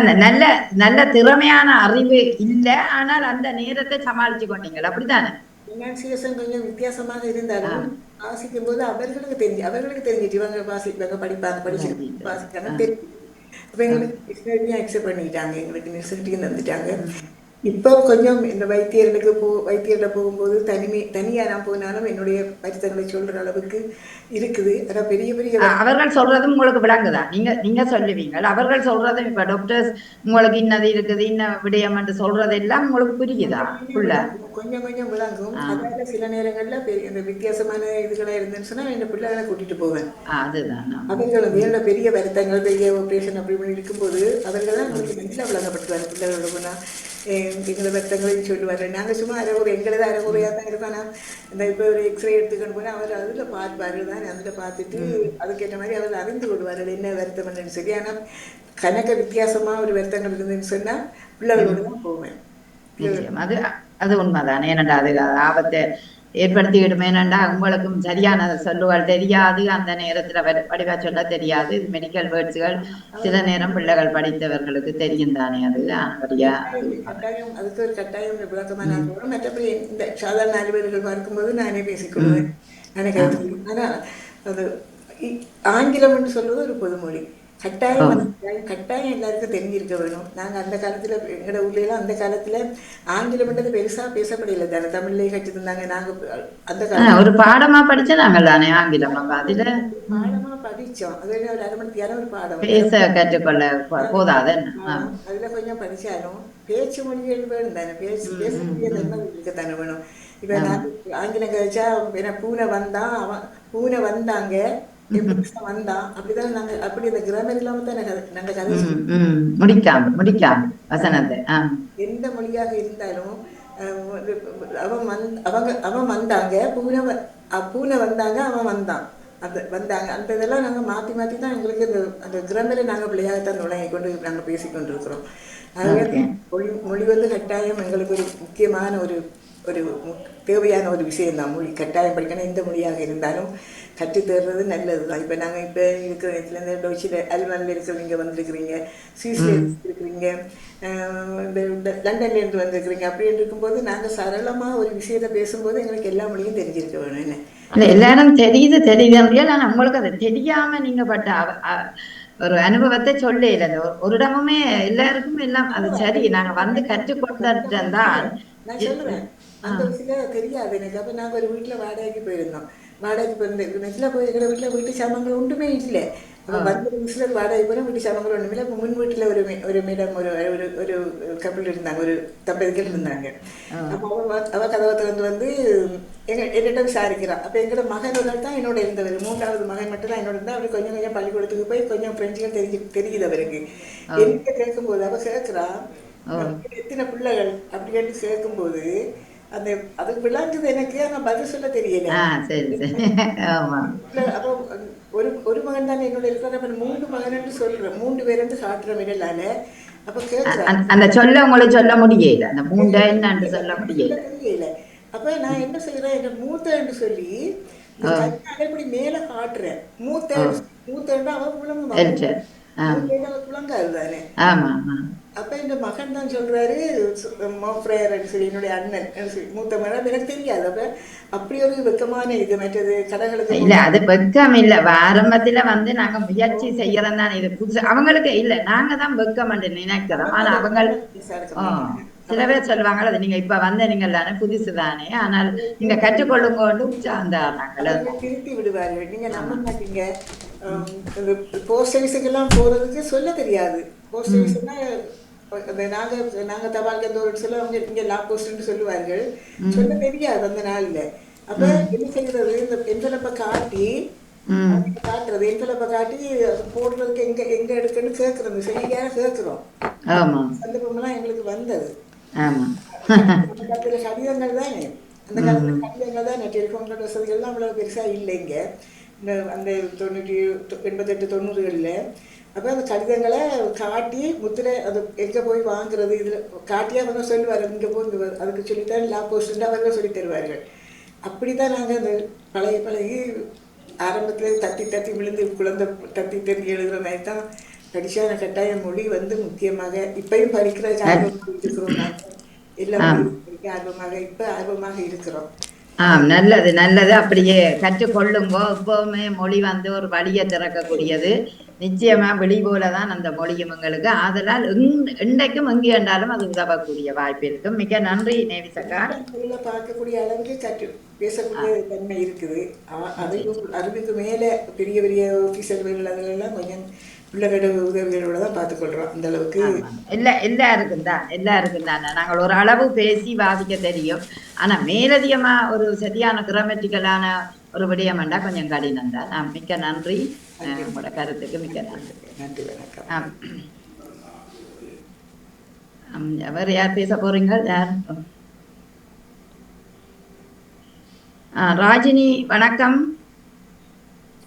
நல்ல திறமையான அறிவு இல்லை. ஆனால் அந்த நேரத்தை சமாளிச்சு கொண்டீங்க அப்படித்தானே? ப்ரொனன்சியேஷன் கொஞ்சம் வித்தியாசமாக இருந்தாலும் வாசிக்கும் போது அவர்களுக்கு தெரிஞ்சிட்டு இவங்க படிப்பாங்க வாசிக்காங்க தெரியும். அப்போ எங்களுக்கு டிக்ஷனரியும் அக்செப்ட் பண்ணிக்கிட்டாங்க. எங்களுக்கு நெசசிட்டியும் தந்துட்டாங்க. இப்போ கொஞ்சம் இந்த வைத்தியர்கிட்ட போகும்போது தனியாக நான் போனாலும் என்னுடைய வருத்தங்களை சொல்கிற அளவுக்கு இருக்குது. ஆனால் பெரிய பெரிய அவர்கள் சொல்றதும் உங்களுக்கு விளங்குதா? நீங்க சொல்லுவீங்க, அவர்கள் சொல்றதும் இப்ப டாக்டர்ஸ் உங்களுக்கு இன்னது இருக்குது இன்ன விடயம் என்று சொல்றது எல்லாம் உங்களுக்கு புரியுதா? கொஞ்சம் கொஞ்சம் விளங்கும். அதாவது சில நேரங்கள்ல இந்த வித்தியாசமான இதுகளா இருந்துன்னு சொன்னா இந்த பிள்ளைகளை கூட்டிட்டு போவேன். அதுதான் அவர்கள் வேண்ட பெரிய வருத்தங்கள் பெரிய ஆப்ரேஷன் அப்படி இப்படி இருக்கும்போது அவர்கள் தான் நல்லா விளங்கப்பட்டுவாங்க. பிள்ளைகளோட போனா எங்களை வருத்தங்களையும் சொல்லுவார். நாங்கள் சும்மா எங்களது அரைகுறையாக தான் இருக்கோம். ஆனால் இந்த இப்போ ஒரு எக்ஸ்ரே எடுத்துக்கொண்டு போனால் அவர் அதில் பார்ப்பார்கள் தான். அதில் பார்த்துட்டு அதுக்கேற்ற மாதிரி அவர் அறிந்து கொள்வார்கள் என்ன வருத்தம் என்னன்னு சொல்லி. ஆனால் கணக்க வித்தியாசமாக ஒரு வருத்தங்கள் இருந்துன்னு சொன்னால் பிள்ளைகளோடு தான் போவேன். அது உண்மைதான். ஏனண்டா அது ஆபத்தை ஏற்படுத்திக்கிடுமே. ஏனண்டா உங்களுக்கும் சரியான சொல்லுவாள் தெரியாது, அந்த நேரத்துல வடிவா சொல்ல தெரியாது. மெடிக்கல் வேர்ட்ஸுகள் சில நேரம் பிள்ளைகள் படித்தவர்களுக்கு தெரியும் தானே. அது கட்டாயம் அதுக்கு ஒரு கட்டாயம் விளக்கமா நான் சொல்றேன். மற்றபடி இந்த சாதாரண அறிவியல்கள் பார்க்கும்போது நானே பேசிக்கொள்வேன். எனக்கு ஆனா அது ஆங்கிலம்னு சொல்றது ஒரு பொதுமொழி. கட்டாயம் எல்லாருக்கும் தெரிஞ்சிருக்க வேணும். நாங்க அந்த காலத்துல எங்களோட ஊர்ல அந்த காலத்துல ஆங்கிலம்ன்றது பெருசா பேசப்படல தானே. தமிழ்லயே கற்று இருந்தாங்க. நாங்க அந்த காலத்துல ஒரு பாடமா படிச்சதாங்க தானே ஆங்கிலம். அதுல பாடமா படிச்சோம். அது ஒரு அரை மணி நேரம் ஒரு பாடம் பேச கற்றுக்கொள்ள போதாது. அதுல கொஞ்சம் படிச்சாலும் பேச்சு மொழிகள் வேணும் தானே. பேசக்கூடிய தன்மை இருக்கத்தானே வேணும். இப்ப நான் ஆங்கிலம் கழிச்சா பூனை வந்தாங்க வந்தான் அப்படிதான் நாங்க அப்படி அந்த கிராமர் இல்லாம தான் நாங்க கதை முடிக்காம வசனத்தை எந்த மொழியாக இருந்தாலும் அவன் வந்தாங்க பூனை வந்தாங்க அவன் வந்தான் வந்தாங்க அந்த இதெல்லாம் நாங்க மாத்தி தான் எங்களுக்கு அந்த கிராமரை நாங்க பிள்ளையாகத்தான் நுழைய கொண்டு நாங்க பேசிக்கொண்டிருக்கிறோம். ஆகவே மொழி கட்டாயம் எங்களுக்கு ஒரு முக்கியமான ஒரு தேவையான ஒரு விஷயம் தான். மொழி கட்டாயம் படிக்கணும். எந்த மொழியாக இருந்தாலும் கற்றுத்தர்றது நல்லது தான். இப்போ நாங்கள் இப்போ இருக்கிற இடத்துலேருந்து டொச்சில் அல்மானில் இருக்கிறவங்க வந்திருக்கிறீங்க, சுவிஸில் இருக்கிறீங்க, இந்த லண்டன்லேருந்து வந்திருக்கிறீங்க. அப்படின்னு இருக்கும்போது நாங்கள் சரளமாக ஒரு விஷயத்த பேசும்போது எங்களுக்கு எல்லா மொழியும் தெரிஞ்சிருக்க வேணும். என்ன எல்லாரும் தெரியுது ஆனால் நம்மளுக்கு அதை தெரியாம நீங்க பட்ட ஒரு அனுபவத்தை சொல்ல இல்லை. ஒரு இடமுமே எல்லாருக்கும் எல்லாம் அது சரி நாங்க வந்து கற்றுக்கொண்டுதான் நான் சொல்லுவேன். அந்த விஷயம் தெரியாது எனக்கு. அப்போ நாங்கள் ஒரு வீட்டில் வாடகைக்கு போயிருந்தோம். வாடகைக்கு போயிருந்தேன். நெட்டில் போய் இருக்கிற வீட்டு சாமான்கள் ஒன்றுமே இல்லை. அப்போ வந்து மிஸ்லர் வாடகை போனால் வீட்டு சாமான்கள் ஒன்றுமே இல்லை. முன் வீட்டில் ஒரு மேடம் ஒரு கப்பல் இருந்தாங்க, ஒரு தம்பதிகள் இருந்தாங்க. அப்போ அவ கதவை திறந்து வந்து என்னிட்ட விசாரிக்கிறான். அப்போ எங்களோட மகன் ஒரு தான் என்னோட இருந்தவர். 3வது மகன் மட்டும் தான் என்னோட இருந்தால் அவருக்கு கொஞ்சம் பள்ளிக்கூடத்துக்கு போய் கொஞ்சம் ஃப்ரெண்ட்ஸுகள் தெரியுது அவருக்கு. என்கிட்ட கேட்கும்போது அவ கேட்குறான் எத்தனை பிள்ளைகள் அப்படி கேட்டு சேர்க்கும்போது அந்த அதுக்கு விளாங்குது எனக்கு. ஆனால் பதில் சொல்ல தெரியல. அப்போ ஒரு மகன் தானே என்னோட இருக்கிற. அப்ப 3 மகன் சொல்றேன், 3 பேர் காட்டுற விடலால. அப்ப கேட்கிறேன் அந்த சொல்ல உங்களுக்கு சொல்ல முடியல. அந்த 3 என்னன்னு சொல்ல முடியல. அப்ப நான் என்ன செய்யறேன், என்ன மூத்த என்று சொல்லி இப்படி மேல காட்டுறேன். மூத்தா அவன் புலங்காது தானே. அப்ப இந்த மகன் தான் சொல்றாரு சொல்லி என்னுடைய அண்ணன் மூத்த மகன் எனக்கு தெரியாது. அப்ப அப்படி ஒரு வெக்கமான இது மற்றது கடகளுக்கு இல்ல அது வெக்கம் இல்ல. ஆரம்பத்துல வந்து நாங்க முயற்சி செய்யறோம் தான். இது புதுசு அவங்களுக்கு இல்ல. நாங்க தான் வெக்கம் நினைக்கிறோம். ஆனா அவங்க சில பேர் சொல்லுவாங்க அது நீங்க இப்ப வந்த நீங்கள் தானே புதுசு தானே, ஆனால் நீங்க கற்றுக்கொள்ளுங்க உற்சாகந்தாங்க திருத்தி விடுவார்கள். நீங்க நம்ப மாட்டீங்க. போஸ்ட் ஆஃபீஸுக்கெல்லாம் போறதுக்கு சொல்ல தெரியாது. போஸ்ட் ஆஃபீஸ்னா நாங்க தபால் கந்தோர் சொல்ல அவங்க இங்க லா போஸ்ட்னு சொல்லுவார்கள். சொல்ல தெரியாது அந்த நாள்ல. அப்ப என்ன செய்யறது, இந்த என்வலப்பை காட்டுறது என்வலப்பை காட்டி போடுறதுக்கு எங்க எடுக்கன்னு கேட்கறது. சரியா கேட்கிறோம். சந்தர்ப்பம்லாம் எங்களுக்கு வந்தது. அந்த காலத்துல கடிதங்கள் தானே. அந்த காலத்துல கடிதங்கள் தானே. டெலிஃபோன் வசதிகள்லாம் அவ்வளவு பெருசா இல்லைங்க அந்த 88 90களில். அப்போ அந்த கடிதங்களை காட்டி முத்திரை அது எங்கே போய் வாங்குறது இதில் காட்டி அவங்க சொல்லுவார். இங்கே போய் அதுக்கு சொல்லித்தான் லா போஸ்ட் அவங்க சொல்லி தருவார்கள். அப்படி தான் நாங்கள் அந்த பழகி ஆரம்பத்தில் தட்டி விழுந்து குழந்தை தட்டி தெரிஞ்சு எழுதுகிற மாதிரி தான் படிச்சான. கட்டாய மொழி வந்து முக்கியமாக இப்பயும் படிக்கிற ஆர்வமாக இருக்கிறோம். நாங்கள் எல்லாமே படிக்க ஆர்வமாக இப்போ ஆர்வமாக இருக்கிறோம். நல்லது நல்லது. அப்படியே கற்றுக்கொள்ளுங்கோ. எப்பவுமே மொழி வந்து ஒரு வழியை திறக்கக்கூடியது. நிச்சயமா வெளி போலதான் அந்த மொழியும் எங்களுக்கு. அதனால் இன்றைக்கும் எங்கே என்றாலும் அது உதவக்கூடிய வாய்ப்பு இருக்கும். மிக நன்றி நேவிசக்கா. பார்க்கக்கூடிய அளவுக்கு கற்று பேசக்கூடிய தன்மை இருக்குது. அதுக்கு மேல பெரிய பெரிய ஆஃபீஸர்கள் அதெல்லாம் கொஞ்சம் பிள்ளைகளோட உதவிகளோட தான் பார்த்துக்கொள்றோம். அந்த அளவுக்கு எல்லாருக்கும் தான் நாங்கள் ஒரு அளவு பேசி வாசிக்க தெரியும். ஆனா மேலதிகமா ஒரு சரியான கிராமட்டிக்கலான ஒரு விடயம் வேண்டா கொஞ்சம் கடினம் தான். மிக்க நன்றி. உங்களோட கருத்துக்கு மிக்க நன்றி. நன்றி, வணக்கம். வேற யார் பேச போறீங்க? யார்? ராஜினி வணக்கம்.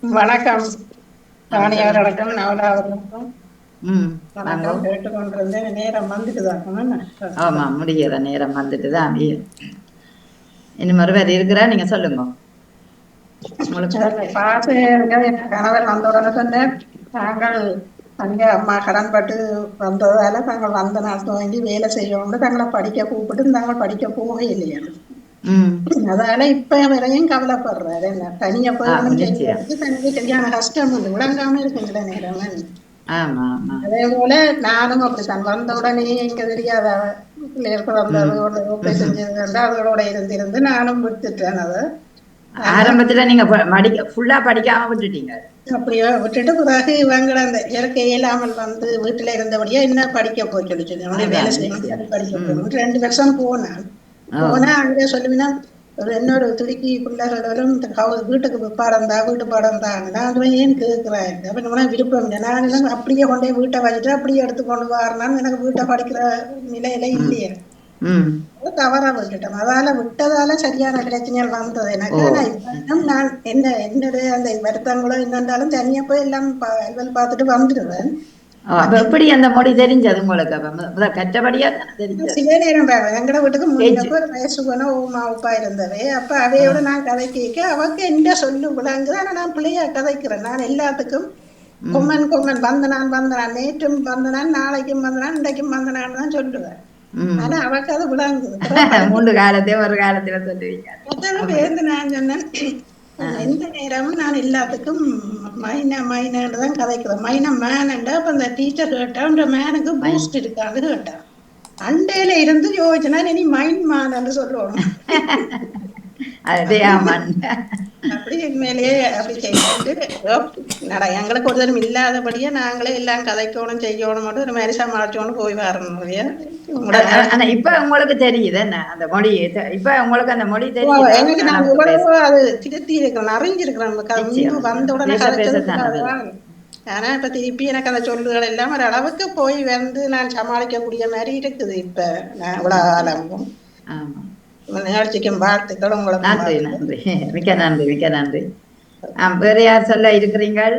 வணக்கம் ராணியார் வணக்கம். நவலாவருக்கும் வணக்கம். கேட்டுக்கொண்டிருந்தேன். நேரம் வந்துட்டுதான். ஆமா, முடிகிற நேரம் வந்துட்டுதான். இன்னும் ஒருவர் இருக்கிறா, நீங்க சொல்லுங்க. பார்த்து கணவர் வந்த உடனே சொன்னேன், தாங்கள் அங்க அம்மா கடன்பட்டு வந்ததால தாங்கள் வந்த நாள் துவங்கி வேலை செய்யணும், தங்களை படிக்க கூப்பிட்டு தாங்கள் படிக்க போகவே இல்லையா. அதால இப்ப வரையும் கவலைப்படுறாரு. என்ன தனியா போய் தனக்கு சரியான கஷ்டம் வந்து விளங்காம இருக்குங்கள நேரம். அதே போல நானும் அப்படித்தான். வந்த உடனே இங்க தெரியாத பிள்ளைகளுக்கு வந்ததோட செஞ்சது அதோட இருந்து நானும் விட்டுட்டேன். அதை ஆரம்பத்துல நீங்க ஃபுல்லா படிக்காம விட்டுட்டீங்க. அப்படியே விட்டுட்டு பிறகு இவங்க அந்த இயற்கை இயலாமல் வந்து வீட்டுல இருந்தபடியா என்ன படிக்க போய் சொல்லி வேலை செய்யணும் படிக்க போகணும். 2 வருஷம் போனா அங்கே சொல்லுவீங்கன்னா என்னோட துருக்கி பிள்ளைகளும் வீட்டுக்கு பாடம் தான் நான் ஏன் கேட்கிறேன். அப்ப விருப்பம் இல்லை. நான் அப்படியே கொண்டே வீட்டை வச்சுட்டு அப்படியே எடுத்து கொண்டு வரணும்னு எனக்கு வீட்டை படிக்கிற நிலையில இல்லையே. தவறா விட்டுட்டோம். அதால விட்டதால சரியான பிரச்சனைகள் வந்தது எனக்கு. நான் என்னுடைய அந்த வருத்தங்களோ என்னென்றாலும் தனியா போய் எல்லாம் பார்த்துட்டு வந்துடுவேன். எப்படி அந்த மொழி தெரிஞ்சது உங்களுக்கு? கற்றபடியா தெரிஞ்சது. சில நேரம் எங்கட வீட்டுக்கு முன்னப்ப ஒரு வயசு போன ஓமா உப்பா இருந்தவே. அப்ப அவையோட நான் கதை கேட்க அவக்கு என்ன சொல்லு விளங்குது. ஆனா நான் பிள்ளையா கதைக்கிறேன். நான் எல்லாத்துக்கும் கொம்மன் வந்தனான் நேற்றும் வந்தனான் நாளைக்கும் வந்தனான் இன்றைக்கும் வந்தனான்னு தான் சொல்லுவேன். ஆனா அவக்கு அது விளங்குது. 3 காலத்தையும் ஒரு காலத்துல சொல்லுவீங்க. நான் சொன்னேன், எந்த நேரமும் நான் எல்லாத்துக்கும் மைனான்னு தான் கதைக்கிறேன். மைனா மேனண்டா. அப்ப அந்த டீச்சர் கேட்டா அந்த மேனுக்கு பூஸ்ட் இருக்காது கேட்டா. அண்டையில இருந்து யோசிச்சுனா நீ மைண்ட் மேனு சொல்லணும். அப்படி மேலேயே அப்படி செய்யிட்டு எங்களுக்கு ஒரு தரம் இல்லாதபடியா நாங்களே எல்லாம் கதைக்கணும் செய்யணும் மட்டும் ஒரு மாதிரி சமாளிச்சோன்னு போய் வரணும். இப்ப உங்களுக்கு தெரியுது என்ன அந்த மொழி? இப்ப உங்களுக்கு அந்த மொழி தெரியும். எனக்கு நான் எவ்வளவோ அது திருத்தி இருக்கிறேன், அறிஞ்சிருக்கிறேன். வந்த உடனே கதைச்சது. ஆனா இப்ப திருப்பி எனக்கு அந்த சொல்லுகள் எல்லாம் ஒரு அளவுக்கு போய் வந்து நான் சமாளிக்கக்கூடிய மாதிரி இருக்குது. இப்ப நான் இவ்வளவு காலமும் நிகழ்ச்சிக்கும் வாழ்த்துக்கள். உங்களுக்கு நன்றி. நன்றி, மிக்க நன்றி, மிக்க நன்றி. வேற யார் சொல்ல இருக்கிறீங்கள்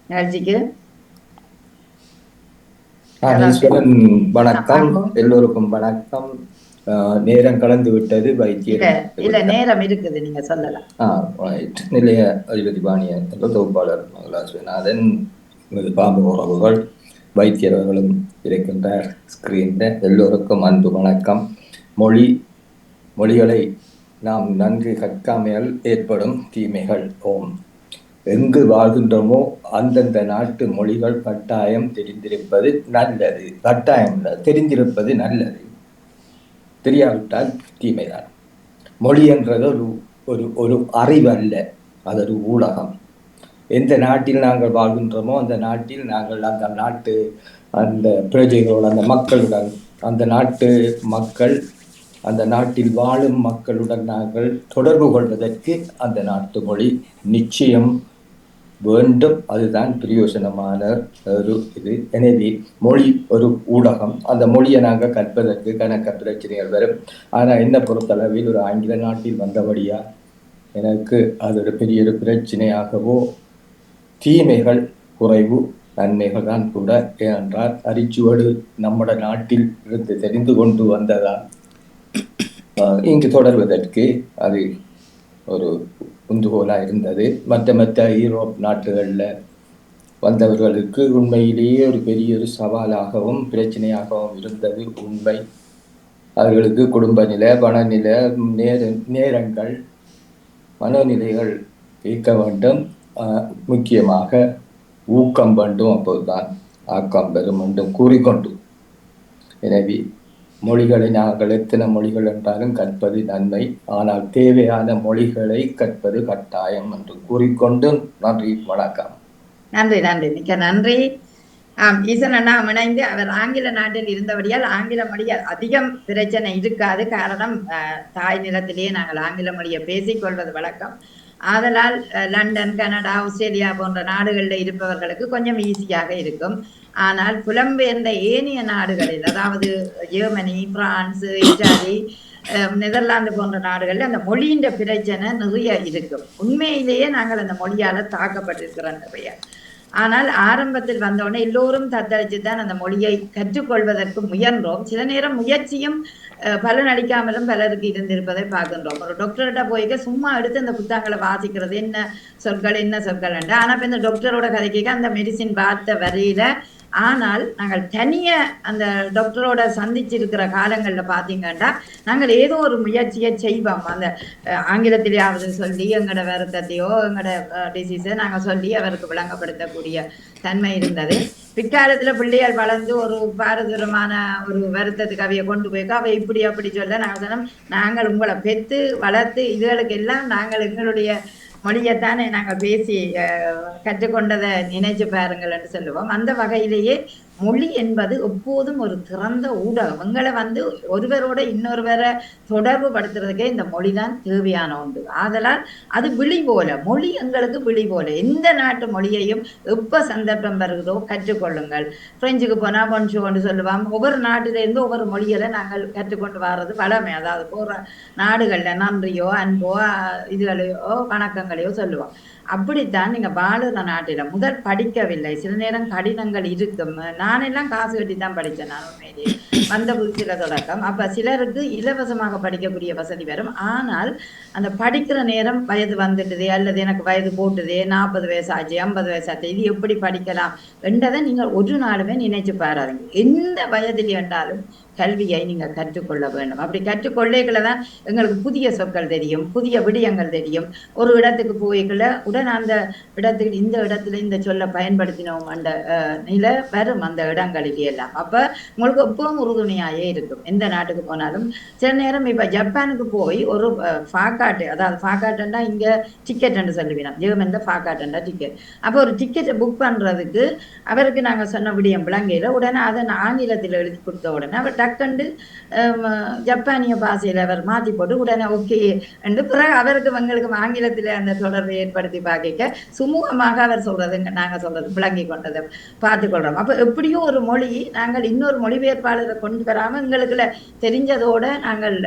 நிகழ்ச்சிக்கு? வணக்கம், எல்லோருக்கும் வணக்கம். நேரம் கலந்து விட்டது. வைத்தியர் இல்ல நேரம் இருக்குது, நீங்க சொல்லலாம். நிலைய அதிபதி பாணிய தொகுப்பாளர் மங்களாஸ்வநாதன், பாம்பு உறவுகள், வைத்தியர்களும் இருக்கின்ற ஸ்கிரீன்ல எல்லோருக்கும் அன்பு வணக்கம். மொழிகளை நாம் நன்கு கற்காமையால் ஏற்படும் தீமைகள். எங்கு வாழ்கின்றோமோ அந்தந்த நாட்டு மொழிகள் கட்டாயம் தெரிந்திருப்பது நல்லது. கட்டாயம் தெரிந்திருப்பது நல்லது. தெரியாவிட்டால் தீமைதான். மொழி என்றது ஒரு அறிவு அல்ல, அது ஒரு ஊடகம். எந்த நாட்டில் நாங்கள் வாழ்கின்றோமோ அந்த நாட்டில் நாங்கள் அந்த நாட்டு அந்த பிரஜைகளோடு அந்த மக்களுடன் அந்த நாட்டு மக்கள் அந்த நாட்டில் வாழும் மக்களுடன் நாங்கள் தொடர்பு கொள்வதற்கு அந்த நாட்டு மொழி நிச்சயம் வேண்டும். அதுதான் பிரயோசனமான ஒரு இது. எனவே மொழி ஒரு ஊடகம். அந்த மொழியை நாங்கள் கற்பதற்கு கணக்க பிரச்சனைகள் வரும். ஆனால் என்னை பொறுத்தளவில் ஒரு ஆங்கில நாட்டில் வந்தபடியா எனக்கு அது ஒரு பெரிய ஒரு பிரச்சனையாகவோ, தீமைகள் குறைவு, நன்மைகள் தான் கூட. ஏனென்றால் அரிச்சுவடு நம்முடைய நாட்டில் இருந்து தெரிந்து கொண்டு வந்ததால் இங்கு தொடர்வதற்கு அது ஒரு உந்துகோலாக இருந்தது. மற்ற யூரோப் நாட்டுகளில் வந்தவர்களுக்கு உண்மையிலேயே ஒரு பெரிய ஒரு சவாலாகவும் பிரச்சனையாகவும் இருந்தது உண்மை. அவர்களுக்கு குடும்ப நிலை, பணநிலை, நேரங்கள், மனோநிலைகள் இருக்க வேண்டும். முக்கியமாக ஊக்கம் வேண்டும், அப்போதுதான் ஆக்கம் பெறும் என்றும் கூறிக்கொண்டு, எனவே மொழிகளை நாங்கள் எத்தனை மொழிகள் என்றாலும் கற்பது நன்மை, ஆனால் தேவையான மொழிகளை கற்பது கட்டாயம் என்று கூறிக்கொண்டு நன்றி, வணக்கம். நன்றி நன்றி, மிக்க நன்றி. ஈசன் அண்ணா இணைந்து அவர் ஆங்கில நாட்டில் இருந்தபடியால் ஆங்கில மொழியால் அதிகம் பிரச்சனை இருக்காது. காரணம், தாய் நிலத்திலேயே நாங்கள் ஆங்கில மொழியை பேசிக்கொள்வது வழக்கம். ஆதலால் லண்டன், கனடா, ஆஸ்திரேலியா போன்ற நாடுகளில் இருப்பவர்களுக்கு கொஞ்சம் ஈஸியாக இருக்கும். ஆனால் புலம்பெயர்ந்த ஏனைய நாடுகளில், அதாவது ஜெர்மனி, பிரான்ஸ், இத்தாலி, நெதர்லாந்து போன்ற நாடுகளில் அந்த மொழியின் பிரச்சனை நிறைய இருக்கும். உண்மையிலேயே நாங்கள் அந்த மொழியால் தாக்கப்பட்டிருக்கிறோம் நிறைய. ஆனால் ஆரம்பத்தில் வந்தோடனே எல்லோரும் தத்தளிச்சு தான் அந்த மொழியை கற்றுக்கொள்வதற்கு முயன்றோம். சில நேரம் முயற்சியும் பலனளிக்காமலும் பலருக்கு இருந்திருப்பதை பார்க்கின்றோம். ஒரு டாக்டர்கிட்ட போய்க்க சும்மா எடுத்து அந்த புத்தகங்களை வாசிக்கிறது, என்ன சொற்கள் என்று. ஆனால் இப்போ இந்த டாக்டரோட கதைக்க அந்த மெடிசின் பார்த்த வரையில. ஆனால் நாங்கள் தனிய அந்த டாக்டரோட சந்திச்சிருக்கிற காலங்களில் பார்த்தீங்கன்னா நாங்கள் ஏதோ ஒரு முயற்சியை செய்வோம். அந்த ஆங்கிலத்திலேயாவது சொல்லி எங்களோட வருத்தத்தையோ எங்களோட டிசீஸை நாங்கள் சொல்லி அவருக்கு விளங்கப்படுத்தக்கூடிய தன்மை இருந்தது. பிற்காலத்தில் பிள்ளைகள் வளர்ந்து ஒரு பாரதூரமான ஒரு வருத்தத்துக்கு அவையை கொண்டு போய்க்க அவை இப்படி அப்படி சொல்ல நாங்கள் சொன்னோம், நாங்கள் உங்களை பெற்று வளர்த்து இதுகளுக்கு எல்லாம் நாங்கள் எங்களுடைய மொழியைத்தானே நாங்கள் பேசி கற்றுக்கொண்டதை நினைச்சு பாருங்கள் என்று சொல்லுவோம். அந்த வகையிலேயே மொழி என்பது எப்போதும் ஒரு திறந்த ஊடகம். எங்களை ஒருவரோட இன்னொருவரை தொடர்பு படுத்துறதுக்கே இந்த மொழி தான் தேவையான ஒன்று. ஆதலால் அது விழி போல, மொழி எங்களுக்கு விழி போல. எந்த நாட்டு மொழியையும் எப்போ சந்தர்ப்பம் வருகிறதோ கற்றுக்கொள்ளுங்கள். பிரெஞ்சுக்கு போனால் பொன்ஷோன்னு சொல்லுவாங்க. ஒவ்வொரு நாட்டிலேருந்து ஒவ்வொரு மொழிகளை நாங்கள் கற்றுக்கொண்டு வர்றது வளமை. அதாவது போகிற நாடுகளில் நன்றியோ அன்போ இதுகளையோ வணக்கங்களையோ சொல்லுவோம். அப்படித்தான் நீங்கள் வாழுற நாட்டில் முதல் படிக்கவில்லை, சில நேரம் கடினங்கள் இருக்கும். நானெல்லாம் காசு கட்டி தான் படித்தேன். நான் உண்மையிலேயே வந்த புதுசில தொடக்கம். அப்போ சிலருக்கு இலவசமாக படிக்கக்கூடிய வசதி வரும். ஆனால் அந்த படிக்கிற நேரம் வயது வந்துட்டுது, அல்லது எனக்கு வயது போட்டுது, 40 வயசாச்சு, 50 வயசாச்சு, இது எப்படி படிக்கலாம் என்றதை நீங்கள் ஒரு நாளுமே நினைச்சு பாராதுங்க. எந்த வயதில் என்றாலும் கல்வியை நீங்கள் கற்றுக்கொள்ள வேண்டும். அப்படி கற்றுக்கொள்ளைகளை தான் எங்களுக்கு புதிய சொற்கள் தெரியும், புதிய விடயங்கள் தெரியும். ஒரு இடத்துக்கு போய்களை உடன் அந்த இடத்துக்கு இந்த இடத்துல இந்த சொல்ல பயன்படுத்தினோம் அந்த நிலை வரும் அந்த இடங்களிலே எல்லாம். அப்போ உங்களுக்கு எப்பவும் உறுதுணையாயே இருக்கும். எந்த நாட்டுக்கு போனாலும் சில நேரம் இப்போ ஜப்பானுக்கு போய் ஒரு ஃபாக்காட்டு, அதாவது ஃபாக்காட்டுன்னா இங்கே டிக்கெட்டுன்னு சொல்லுவீங்க, ஜெர்மனில் ஃபாக்காட்டுண்டா டிக்கெட். அப்போ ஒரு டிக்கெட்டை புக் பண்ணுறதுக்கு அவருக்கு நாங்கள் சொன்ன விடயம் விளங்கையில் உடனே அதை ஆங்கிலத்தில் எழுதி கொடுத்த உடனே அவர் டக்குண்டு ஜப்பானிய பாஷையில் அவர் மாற்றி போட்டு உடனே ஓகே என்று பிறகு அவருக்கு எங்களுக்கு ஆங்கிலத்தில் அந்த தொடர்பை ஏற்படுத்தி பார்க்க சுமூகமாக அவர் சொல்றது நாங்கள் சொல்றது விளங்கி கொண்டதை பார்த்துக்கொள்கிறோம். அப்போ எப்படியும் ஒரு மொழி நாங்கள் இன்னொரு மொழிபெயர்ப்பாளரை கொண்டு வராமல் எங்களுக்குள்ள தெரிஞ்சதோடு நாங்கள்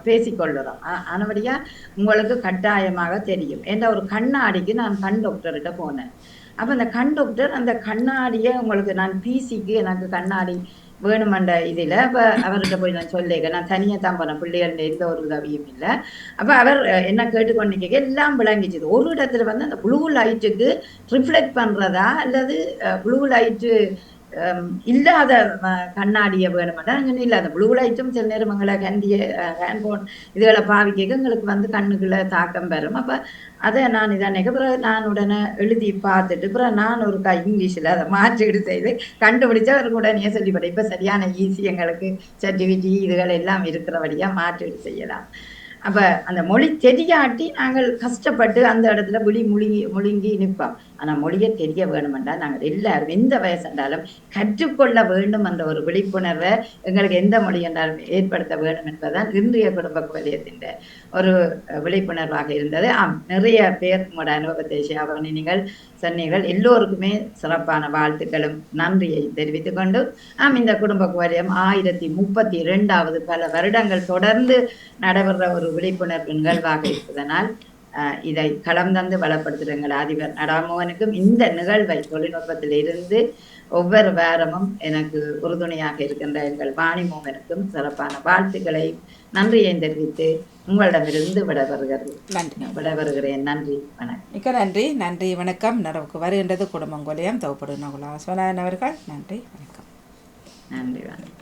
பேசிக்கொள்கிறோம். ஆனபடியாக உங்களுக்கு கட்டாயமாக தெரியும். என்ற ஒரு கண்ணாடிக்கு நான் கண் டாக்டர்கிட்ட போனேன். அப்போ அந்த கண் டாக்டர் அந்த கண்ணாடியை உங்களுக்கு நான் பிசிக்கு எனக்கு கண்ணாடி வேணுமென்ற இதில் இப்போ அவர்கிட்ட போய் நான் சொல்லிக்க, நான் தனியாக தான் போனேன், பிள்ளைகள் எந்த ஒரு உதவியும் இல்லை. அப்போ அவர் என்ன கேட்டுக்கொண்டு கேட்க எல்லாம் விளங்கிச்சுது. ஒரு இடத்துல அந்த ப்ளூ லைட்டுக்கு ரிஃப்ளெக்ட் பண்ணுறதா அல்லது ப்ளூ லைட்டு இல்லாத கண்ணாடியை வேணுமெண்டா அங்கே இல்லை. அந்த ப்ளூ லைட்டும் சில நேரம் எங்களை ஹேண்ட்ஃபோன் இதுகளை பாவிக்க எங்களுக்கு கண்ணுக்குள்ளே தாக்கம் வரும். அப்போ அதை நான் நினைக்க பிறகு நான் உடனே எழுதி பார்த்துட்டு பிறகு நான் ஒரு இங்கிலீஷில் அதை மாற்றீடு செய்து கண்டுபிடிச்சா அவருக்கு உடனே சொல்லிப்பட்டேன். இப்போ சரியான ஈஸி, எங்களுக்கு சர்டிஃபிகேட் இதுகள் எல்லாம் இருக்கிறபடியாக மாற்றீடு செய்யலாம். அப்போ அந்த மொழி தெரியாட்டி நாங்கள் கஷ்டப்பட்டு அந்த இடத்துல முழுங்கி நிற்போம். ஆனால் மொழியை தெரிய வேணுமென்றால் நாங்கள் எல்லாரும் எந்த வயசு என்றாலும் கற்றுக்கொள்ள வேண்டும் என்ற ஒரு விழிப்புணர்வை எங்களுக்கு எந்த மொழி என்றாலும் ஏற்படுத்த வேண்டும் என்பதுதான் இன்றைய குடும்ப வலயத்தின் ஒரு விழிப்புணர்வாக இருந்தது. நிறைய பேர் உங்களோட அனுபவத்தை ஷேர் நீங்கள் சொன்னீர்கள். எல்லோருக்குமே சிறப்பான வாழ்த்துக்களும் நன்றியை தெரிவித்துக் கொண்டு இந்த குடும்ப வலயம் 1032வது பல வருடங்கள் தொடர்ந்து நடைபெற ஒரு விழிப்புணர்வு நிகழ்வாக இருப்பதனால் இதை களம் தந்து வளப்படுத்துகிற அதிபர் நடாமோகனுக்கும் இந்த நிகழ்வை தொழில்நுட்பத்தில் இருந்து ஒவ்வொரு வாரமும் எனக்கு உறுதுணையாக இருக்கின்ற எங்கள் வாணிமோகனுக்கும் சிறப்பான வாழ்த்துக்களை நன்றியை தெரிவித்து உங்களிடமிருந்து விடைபெறுகிறேன். நன்றி, வணக்கம். மிக்க நன்றி. நன்றி, வணக்கம். நடவுக்கு வருகின்றது குடும்பங்கொலையம் தொகுப்படு நகுலா ஸ்வநாதன் அவர்கள். நன்றி, வணக்கம். நன்றி, வணக்கம்.